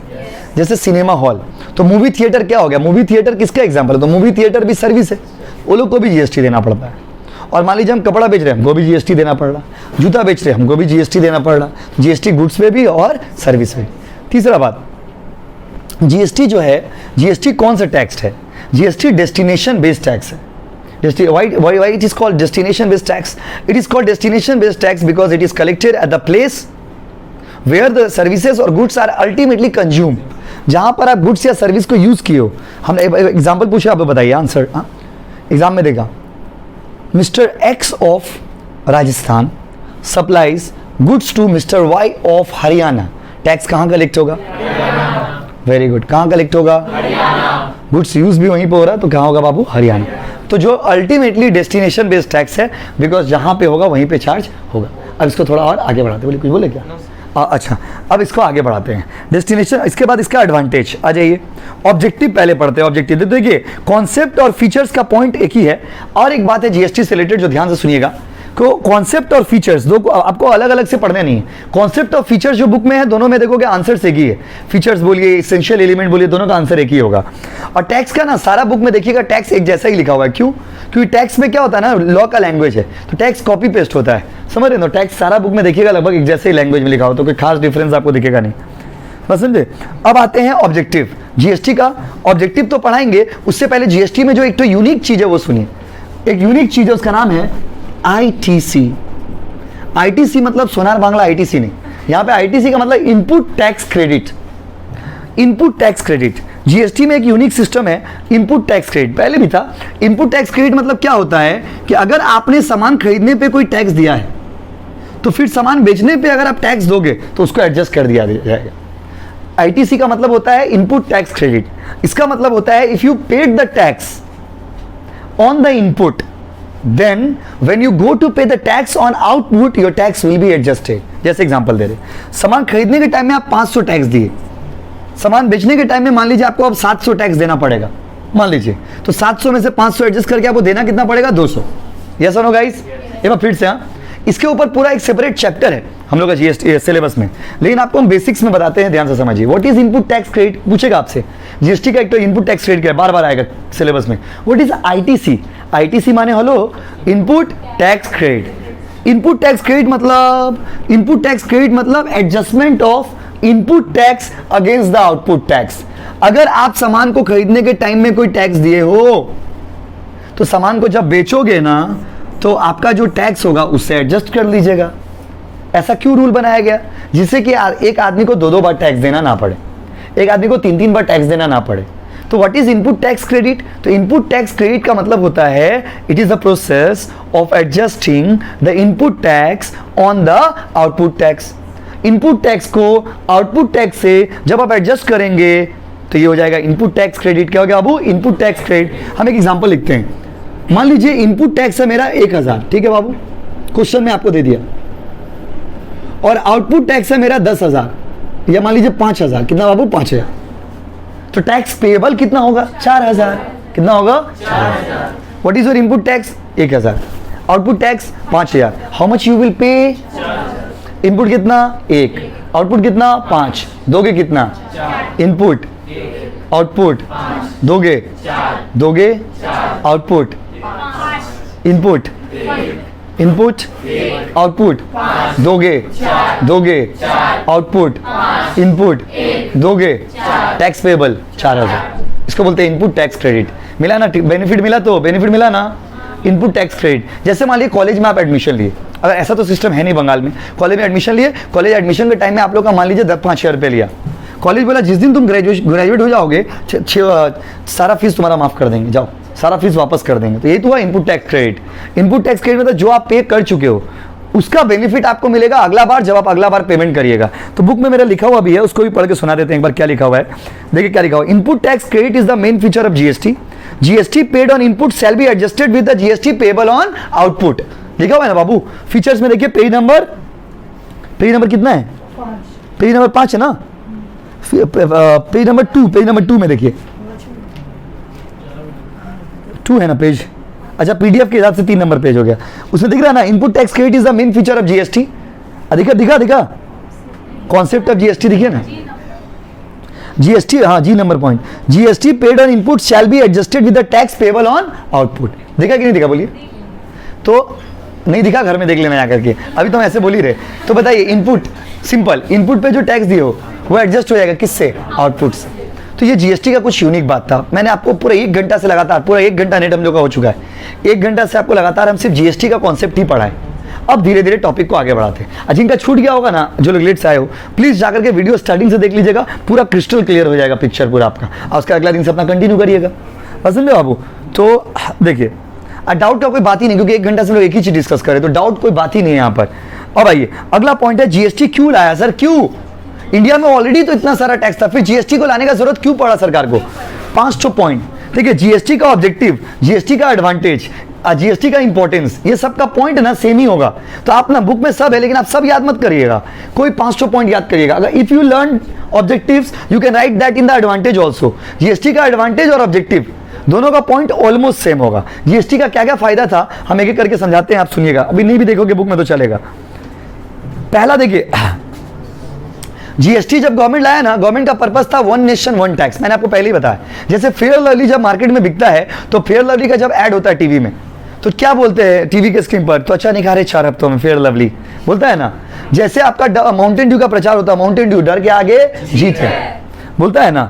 जैसे सिनेमा हॉल, तो मूवी थिएटर क्या हो गया? मूवी थिएटर किसका एग्जांपल है? तो मूवी थिएटर भी सर्विस है, वो लोग को भी जीएसटी देना पड़ता है। और मान लीजिए हम कपड़ा बेच रहे हैं, हमको भी जीएसटी देना पड़ रहा, जूता बेच रहे हैं हमको भी जीएसटी देना पड़ रहा। जीएसटी गुड्स पे भी और सर्विस पे। तीसरा बात, जीएसटी जो है, जीएसटी कौन सा टैक्स है? जीएसटी डेस्टिनेशन बेस्ड टैक्स है। Why it is called destination based tax? It is called destination based tax because it is collected at the place where the services or goods are ultimately consumed. जहां पर आप goods या service को use किए हो। हम example पूछे, आप बताइए आंसर। एग्जाम में देगा, mister X of Rajasthan supplies goods to mister Y of Haryana. Tax कहां कलेक्ट होगा? वेरी गुड, कहां कलेक्ट होगा? गुड्स यूज भी वहीं पे हो रहा है, तो कहां होगा बाबू? हरियाणा। तो जो अल्टीमेटली डेस्टिनेशन बेस्ड टैक्स है, बिकॉज जहां पे होगा वहीं पे चार्ज होगा। अब इसको थोड़ा और आगे बढ़ाते, बोले कुछ बोले क्या? अच्छा, अब इसको आगे बढ़ाते हैं, डेस्टिनेशन। इसके बाद इसका एडवांटेज आ जाइए। ऑब्जेक्टिव पहले पढ़ते हैं। ऑब्जेक्टिव तो देखिए, कॉन्सेप्ट और फीचर्स का पॉइंट एक ही है। और एक बात है जीएसटी से रिलेटेड, जो ध्यान से सुनिएगा, को कॉन्सेप्ट और फीचर्स दो आपको अलग अलग से पढ़ने नहीं है। कॉन्सेप्ट और फीचर्स जो बुक में है, दोनों में देखोगे आंसर एक ही है। फीचर्स बोलिए, एसेंशियल एलिमेंट बोलिए, दोनों का आंसर एक ही होगा। और टैक्स का ना सारा बुक में देखिएगा टैक्स एक जैसा ही लिखा हुआ है। क्यों? क्योंकि टैक्स में क्या होता है ना, लॉ का लैंग्वेज है, तो टैक्स कॉपी पेस्ट होता है, समझ रहे हो? टैक्स सारा बुक में देखिएगा लगभग एक जैसे ही लैंग्वेज में लिखा हो, तो कोई खास डिफरेंस आपको दिखेगा नहीं, बस समझे। अब आते हैं ऑब्जेक्टिव। जीएसटी का ऑब्जेक्टिव तो पढ़ाएंगे, उससे पहले जीएसटी में जो एक तो यूनिक चीज है वो सुनिए। एक यूनिक चीज है, उसका नाम है आईटीसी। आईटीसी मतलब सोनार बांग्ला आईटीसी नहीं, यहां पे आईटीसी का मतलब input tax credit. Input tax credit GST में एक यूनिक सिस्टम है। इनपुट टैक्स क्रेडिट पहले भी था। इनपुट टैक्स क्रेडिट मतलब क्या होता है कि अगर आपने सामान खरीदने पे कोई टैक्स दिया है, तो फिर सामान बेचने पे अगर आप टैक्स दोगे तो उसको एडजस्ट कर दिया जाएगा। आईटीसी का मतलब होता है इनपुट टैक्स क्रेडिट। इसका मतलब होता है if you paid the tax on the input, then when you go to pay the tax on output, your tax will be adjusted। जैसे एग्जांपल दे रहे, सामान खरीदने के टाइम में आप 500 टैक्स दिए, सामान बेचने के टाइम में मान लीजिए आपको अब 700 टैक्स देना पड़ेगा, मान लीजिए, तो 700 में से 500 एडजस्ट करके आपको देना कितना पड़ेगा? 200। यस और नो गाइस? एक बार फिर से, हाँ, इसके ऊपर पूरा एक सेपरेट चैप्टर है हम लोग का जीएसटी सिलेबस में, लेकिन आपको हम बेसिक्स में बताते हैं, ध्यान से समझिए। What is input tax credit पूछेगा आपसे। जीएसटी का एक तो इनपुट टैक्स क्रेडिट क्या है, बार बार आएगा सिलेबस में। What is ITC? आईटीसी माने hello input tax credit. Input tax credit मतलब adjustment of input tax against the output tax. अगर आप सामान को खरीदने के टाइम में कोई टैक्स दिए हो, तो सामान को जब बेचोगे ना, तो आपका जो टैक्स होगा उससे एडजस्ट कर लीजिएगा। ऐसा क्यों रूल बनाया गया? जिससे कि एक आदमी को 2-2 बार टैक्स देना ना पड़े, एक आदमी को 3-3 बार टैक्स देना ना पड़े। तो what is input tax credit? तो इनपुट टैक्स क्रेडिट का मतलब होता है it is the process of adjusting the input tax on the output tax. Input tax को आउटपुट टैक्स से जब आप एडजस्ट करेंगे तो ये हो जाएगा इनपुट टैक्स क्रेडिट। क्या हो गया बाबू? Input tax credit. हम एक एग्जांपल लिखते हैं। मान लीजिए इनपुट टैक्स है मेरा 1000, ठीक है बाबू, क्वेश्चन में आपको दे दिया, और आउटपुट टैक्स है मेरा 10,000, या मान लीजिए 5,000। कितना बाबू? 5,000। तो टैक्स पेएबल कितना होगा? 4,000। कितना होगा? 4,000। What is your input tax? 1,000। Output tax 5,000। How much you will pay? Input कितना? 1। आउटपुट कितना 5, दोगे कितना, इनपुट आउटपुट, दोगे आउटपुट इनपुट इनपुट आउटपुट, दोगे आउटपुट इनपुट, दोगे टैक्स पेबल 4000। इसको बोलते हैं इनपुट टैक्स क्रेडिट। मिला ना, बेनिफिट मिला, तो बेनिफिट मिला ना, इनपुट टैक्स क्रेडिट। जैसे मान लीजिए कॉलेज में आप एडमिशन लिए, अगर ऐसा तो सिस्टम है नहीं बंगाल में, कॉलेज में एडमिशन लिए, कॉलेज एडमिशन के टाइम में आप लोग का मान लीजिए 5,000 रुपये लिया। कॉलेज बोला जिस दिन तुम ग्रेजुएट हो जाओगे सारा फीस तुम्हारा माफ कर देंगे, जाओ सारा फीस वापस कर देंगे। तो ये तो हुआ input tax credit. Input tax credit मतलब जो आप पे कर चुके हो उसका बेनिफिट आपको मिलेगा अगला बार, जब आप अगला बार पेमेंट करिएगा। तो बुक में मेरा लिखा हुआ भी है, उसको भी पढ़ के सुना देते हैं एक बार क्या लिखा हुआ है। देखिए क्या लिखा हुआ है, input tax credit is the main feature of GST. GST paid on input shall be adjusted with the GST payable on output. लिखा हुआ है ना बाबू, फीचर्स में देखिए पेज नंबर कितना है, पेज नंबर 5 है ना, पेज नंबर 2 में देखिए 2 है ना पेज, अच्छा पीडीएफ के हिसाब से 3 नंबर पेज हो गया। उसमें दिख रहा है ना, input tax credit is the main feature of GST. दिखा कॉन्सेप्ट ऑफ जीएसटी दिखिए ना, जीएसटी, हाँ जी number point, GST paid on input shall be adjusted with the tax payable on output. दिखा कि नहीं दिखा बोलिए, तो नहीं दिखा घर में देख लेना जाकर के, अभी तो हम ऐसे बोल ही रहे। तो बताइए इनपुट, सिंपल, इनपुट पे जो टैक्स दिए हो वो एडजस्ट हो जाएगा किससे, आउटपुट से। तो ये जीएसटी का कुछ यूनिक बात था। मैंने आपको पूरा 1 घंटा से लगातार, पूरा 1 घंटा नेट हम लोग का हो चुका है, 1 घंटा से आपको लगातार हम सिर्फ जीएसटी का कॉन्सेप्ट ही पढ़ा है। अब धीरे धीरे टॉपिक को आगे बढ़ाते हैं। जिनका छूट गया होगा ना, जो लोग लेट से आए हो, प्लीज जाकर के वीडियो स्टार्टिंग से देख लीजिएगा, पूरा क्रिस्टल क्लियर हो जाएगा पिक्चर पूरा आपका, और उसका अगला दिन से अपना कंटिन्यू करिएगा। पसंद है बाबू? तो देखिए डाउट का कोई बात ही नहीं, क्योंकि 1 घंटा से लोग एक ही चीज डिस्कस करें, तो डाउट कोई बात ही नहीं है यहाँ पर। अब आइए अगला पॉइंट है, जीएसटी क्यों लाया सर, क्यों? इंडिया में ऑलरेडी तो इतना सारा टैक्स था, फिर जीएसटी को लाने का जरूरत क्यों पड़ा सरकार को? 5 पॉइंट। देखिए जीएसटी का ऑब्जेक्टिव, जीएसटी का एडवांटेज, जीएसटी का इंपॉर्टेंस, ये सब का पॉइंट ना सेम ही होगा। तो आप ना बुक में सब है, लेकिन आप सब याद मत करिएगा, कोई 5 पॉइंट याद करिएगा। अगर if you learn objectives you can write that in the advantage also. GST का एडवांटेज और ऑब्जेक्टिव दोनों का पॉइंट ऑलमोस्ट सेम होगा। जीएसटी का क्या क्या फायदा था हम एक एक करके समझाते हैं, आप सुनिएगा, अभी नहीं भी देखोगे बुक में तो चलेगा। पहला देखिए, जीएसटी जब गवर्नमेंट लाया ना, गवर्नमेंट का पर्पस था 1 नेशन 1 टैक्स। मैंने आपको पहले ही बताया, जैसे फेयर लवली जब मार्केट में बिकता है, तो फेयर लवली का जब ऐड होता है टीवी में, तो क्या बोलते हैं टीवी के स्क्रीन पर, तो अच्छा निखारे 4 हफ्तों में फेयर लवली बोलता है ना। जैसे आपका माउंटेन ड्यू का प्रचार होता है, माउंटेन ड्यू डर के आगे जीत है, बोलता है ना,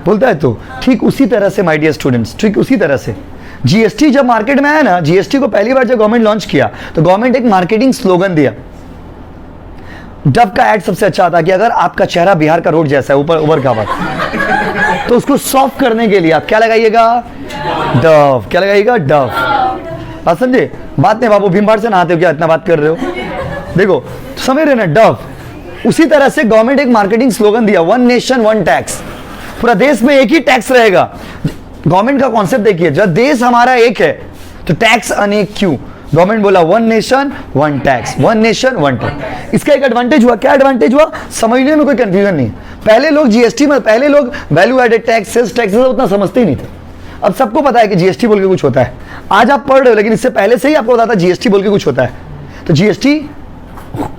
बोलता है। तो ठीक उसी तरह से माय डियर स्टूडेंट्स, ठीक उसी तरह से जीएसटी जब मार्केट में आया ना, जीएसटी को पहली बार जब गवर्नमेंट लॉन्च किया, तो गवर्नमेंट एक मार्केटिंग स्लोगन दिया। डव का ऐड सबसे अच्छा था कि अगर आपका चेहरा बिहार का रोड जैसा है, ऊपर उबर का बात, तो उसको सॉफ्ट करने के लिए आप क्या लगाइएगा, डव। क्या लगाइएगा, डव। बात समझे? बात नहीं बाबू, भीमबाड़ से नहाते हो क्या, इतना बात कर रहे हो? देखो समझ रहे ना, डव। उसी तरह से गवर्नमेंट एक मार्केटिंग स्लोगन दिया, 1 नेशन 1 टैक्स। पूरा देश में एक ही टैक्स रहेगा। गवर्नमेंट का कॉन्सेप्ट देखिए, जब देश हमारा एक है तो टैक्स अनेक क्यों? गवर्नमेंट बोला 1 नेशन 1 टैक्स, 1 नेशन 1 टैक्स। इसका एक एडवांटेज हुआ, क्या एडवांटेज हुआ? समझने में कोई कंफ्यूजन नहीं। पहले लोग जीएसटी में, पहले लोग value added tax, sales tax उतना समझते ही नहीं थे। अब सबको पता है कि जीएसटी बोल के कुछ होता है। आज आप पढ़ रहे हो, लेकिन इससे पहले से ही आपको पता था जीएसटी बोल के कुछ होता है। तो जीएसटी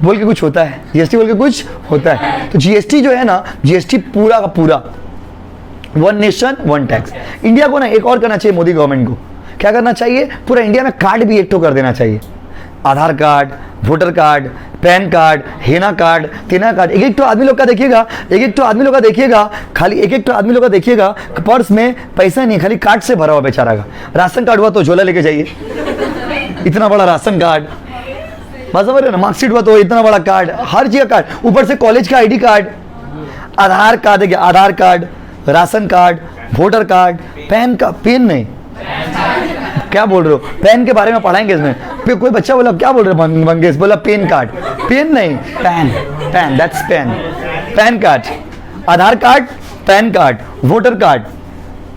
बोल के कुछ होता है, जीएसटी बोल के कुछ होता है। तो जीएसटी जो है ना, जीएसटी पूरा का पूरा 1 नेशन 1 टैक्स। इंडिया को ना एक और करना चाहिए, मोदी गवर्नमेंट को क्या करना चाहिए, पूरा इंडिया में कार्ड भी एक तो कर देना चाहिए। Aadhaar card, voter card, PAN card, हेना कार्ड, तेना कार्ड, एक तो आदमी लोग का देखिएगा, एक तो आदमी लोग का देखिएगा, खाली एक तो आदमी लोग का देखिएगा पर्स में पैसा नहीं, खाली कार्ड से भरा हुआ बेचारा का। राशन कार्ड हुआ तो झोला लेके जाइए, इतना बड़ा राशन कार्ड, बस समझ रहे ना। मार्कशीट हुआ तो इतना बड़ा कार्ड, हर चीज का कार्ड, ऊपर से कॉलेज का आईडी कार्ड, आधार कार्ड, देखिए Aadhaar card, ration card, voter card, PAN का, पेन नहीं, क्या बोल रहे हो, पेन के बारे में पढ़ाएंगे इसमें। फिर कोई बच्चा बोला क्या बोल रहे हो मंगेश, बोला पेन कार्ड, पेन नहीं, PAN, PAN, that's pen, PAN card, Aadhaar card, PAN card, voter card,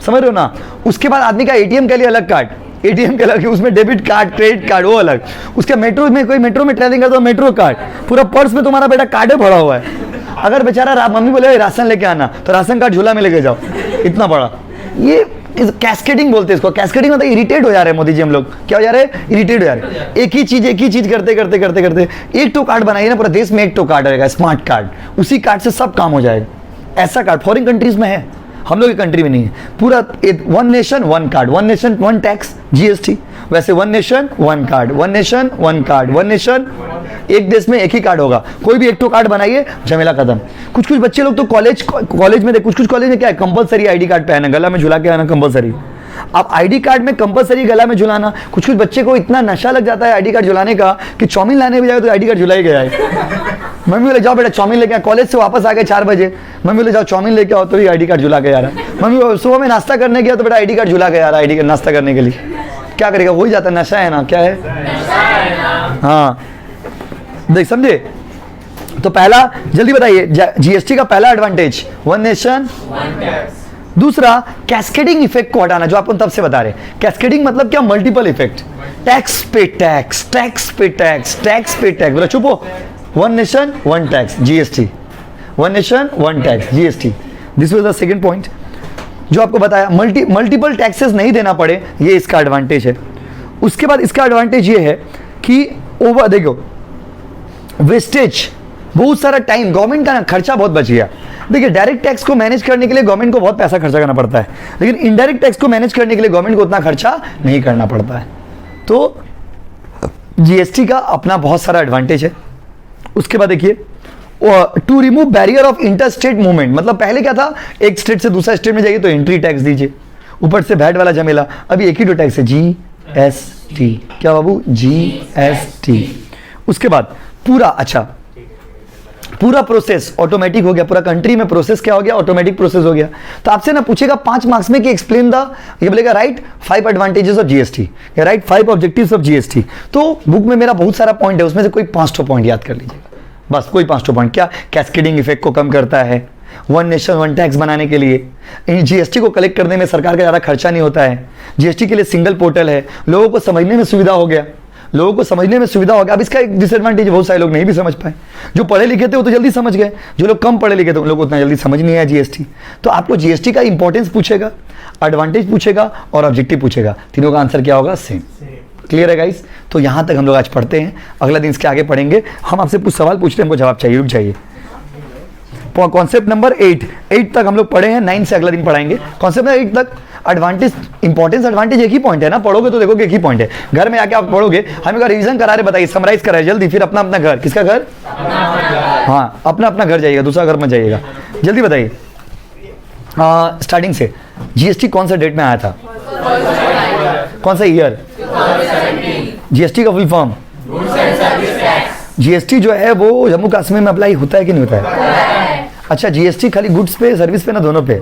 समझ रहे हो ना। उसके बाद आदमी का एटीएम के लिए अलग कार्ड, एटीएम के अलग, उसमें डेबिट कार्ड, क्रेडिट कार्ड वो अलग। उसके मेट्रो में, कोई मेट्रो में ट्रैवलिंग करता है, मेट्रो कार्ड, पूरा पर्स में तुम्हारा बेटा कार्ड भरा हुआ है। अगर बेचारा मम्मी बोले राशन लेके आना, तो राशन कार्ड झोला में लेके जाओ, इतना बड़ा। ये इस कैस्केडिंग बोलते हैं इसको। कैस्केडिंग मतलब इरिटेट हो जा रहे हैं मोदी जी हम लोग, क्या हो जा रहे हैं, इरिटेट हो जा रहे हैं। एक ही चीज करते करते करते करते एक तो कार्ड बनाइए ना, पूरा देश में एक तो कार्ड रहेगा, स्मार्ट कार्ड, उसी कार्ड से सब काम हो जाएगा। ऐसा कार्ड फॉरेन कंट्रीज में है, हम लोग की कंट्री में नहीं है। पूरा one nation one card, one nation one tax GST, वैसे one nation one card, one nation one card, one nation, एक देश में एक ही कार्ड होगा। कोई भी एक तो कार्ड बनाइए, झमेला खत्म। कुछ कुछ बच्चे लोग तो कॉलेज में कुछ कॉलेज में क्या है, कंपलसरी आईडी कार्ड पहना, गला में झुला के आना कंपलसरी। अब आईडी कार्ड में कंपलसरी गला में झुलाना, कुछ बच्चे को इतना नशा लग जाता है आईडी कार्ड झुलाने का कि चाउमीन लाने भी जाए तो आईडी कार्ड झुलाई गया है। मम्मी बोले जाओ बेटा चाउमीन लेके आ, कॉलेज से वापस आ गए 4 बजे, मम्मी बोले जाओ चाउमीन लेके आओ, तो ही आईडी कार्ड झुला के आ रहा है। मम्मी सुबह में नाश्ता करने गया तो बेटा आईडी कार्ड झुला के आ रहा है, आईडी कार्ड नाश्ता करने के लिए। क्या करेगा, हो ही जाता है, नशा है ना, क्या है, हाँ देख समझे। तो पहला जल्दी बताइए, जीएसटी का पहला advantage one nation one tax. दूसरा कैस्केडिंग इफेक्ट को हटाना, जो आपको तब से बता रहे। कैस्केडिंग मतलब क्या, मल्टीपल इफेक्ट, टैक्स पे टैक्स, टैक्स पे टैक्स, टैक्स पे टैक्स, बोला चुप हो। One nation one tax GST, one nation one tax GST, this was the second point जो आपको बताया। मल्टीपल टैक्सेस नहीं देना पड़े, ये इसका एडवांटेज है। उसके बाद इसका एडवांटेज ये है कि ओवर देखो वेस्टेज, बहुत सारा टाइम, गवर्नमेंट का ना खर्चा बहुत बच गया। देखिए डायरेक्ट टैक्स को मैनेज करने के लिए गवर्नमेंट को बहुत पैसा खर्चा करना पड़ता है, लेकिन इनडायरेक्ट टैक्स को मैनेज करने के लिए गवर्नमेंट को उतना खर्चा नहीं करना पड़ता है। तो जीएसटी का अपना बहुत सारा एडवांटेज है। उसके बाद देखिए to remove barrier of interstate movement, मतलब पहले क्या था, एक स्टेट से दूसरा स्टेट में जाइए तो एंट्री टैक्स दीजिए, ऊपर से वैट वाला झमेला। अभी एक ही तो टैक्स है, जीएसटी। क्या बाबू, जीएसटी। उसके बाद पूरा अच्छा पूरा प्रोसेस ऑटोमेटिक हो गया, पूरा कंट्री में प्रोसेस क्या हो गया, ऑटोमेटिक प्रोसेस हो गया। तो आपसे ना पूछेगा 5 मार्क्स में कि एक्सप्लेन द, ये बोलेगा राइट 5 एडवांटेजेस ऑफ जीएसटी या राइट 5 ऑब्जेक्टिव्स ऑफ जीएसटी। तो बुक में मेरा बहुत सारा पॉइंट है, उसमें से कोई 5 पॉइंट याद कर लीजिएगा बस, कोई 5 पॉइंट। क्या, कैस्केडिंग इफेक्ट को कम करता है, वन नेशन वन टैक्स बनाने के लिए, जीएसटी को कलेक्ट करने में सरकार का ज़्यादा खर्चा नहीं होता है, जीएसटी के लिए सिंगल पोर्टल है, लोगों को समझने में सुविधा हो गया, लोगों को समझने में सुविधा हो गया। अब इसका एक डिसएडवांटेज, बहुत सारे लोग नहीं भी समझ पाए। जो पढ़े लिखे थे वो तो जल्दी समझ गए, जो लोग कम पढ़े लिखे थे उन लोग को उतना जल्दी समझ नहीं आया जीएसटी। तो आपको जीएसटी का इंपॉर्टेंस पूछेगा, एडवांटेज पूछेगा और ऑब्जेक्टिव पूछेगा, तीनों का आंसर क्या होगा, सेम। क्लियर है गाइस? तो यहाँ तक हम लोग आज पढ़ते हैं, अगला दिन इसके आगे पढ़ेंगे। हम आपसे कुछ सवाल पूछते हैं, हमको जवाब चाहिए, रुक जाइए। कॉन्सेप्ट नंबर 8 तक हम लोग पढ़े हैं, 9 से अगला दिन पढ़ाएंगे। कॉन्सेप्ट नंबर 8 तक एडवांटेज, इंपॉर्टेंस एडवांटेज एक ही पॉइंट है ना, पढ़ोगे तो देखोगे एक ही पॉइंट है। घर में आके आप पढ़ोगे, हमें का रिवीजन करा रहे, बताइए समराइज करा है जल्दी, फिर अपना अपना घर, किसका घर, हाँ अपना अपना घर जाइएगा, दूसरा घर मत जाइएगा, जल्दी बताइए। स्टार्टिंग से जीएसटी कौन सा डेट में आया था, कौन सा ईयर, जीएसटी का फुल फॉर्म, जीएसटी जो है वो जम्मू कश्मीर में अप्लाई होता है कि नहीं होता है? अच्छा, जीएसटी खाली गुड्स पे, सर्विस पे ना, दोनों पे?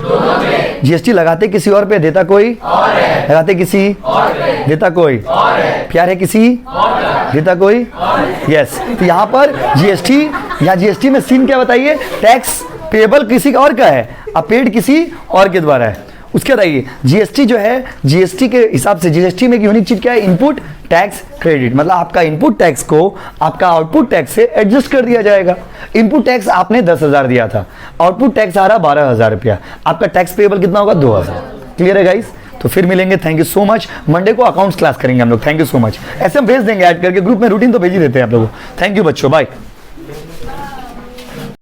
जीएसटी लगाते किसी और पे, देता कोई और है, लगाते किसी और पे, देता कोई और है, प्यार है किसी और का, देता कोई यस। तो यहाँ पर जीएसटी, यहाँ जीएसटी में सीन क्या बताइए, टैक्स पेबल किसी और का है, अब पेड किसी और के द्वारा है। उसके बताइए जीएसटी जो है, जीएसटी के हिसाब से जीएसटी में एक यूनिक चीज क्या है, इनपुट टैक्स क्रेडिट, मतलब आपका इनपुट टैक्स को आपका आउटपुट टैक्स से एडजस्ट कर दिया जाएगा। इनपुट टैक्स आपने 10,000 दिया था, आउटपुट टैक्स आ रहा 12,000 रुपया, आपका टैक्स पेबल कितना होगा, 2,000। क्लियर है गाइस? तो फिर मिलेंगे, thank you so much. Monday को अकाउंट्स क्लास करेंगे हम लोग, थैंक यू सो मच। ऐसे हम भेज देंगे ऐड करके ग्रुप में, रूटीन तो भेज ही देते हैं आप लोगों को। थैंक यू बच्चों, बाय।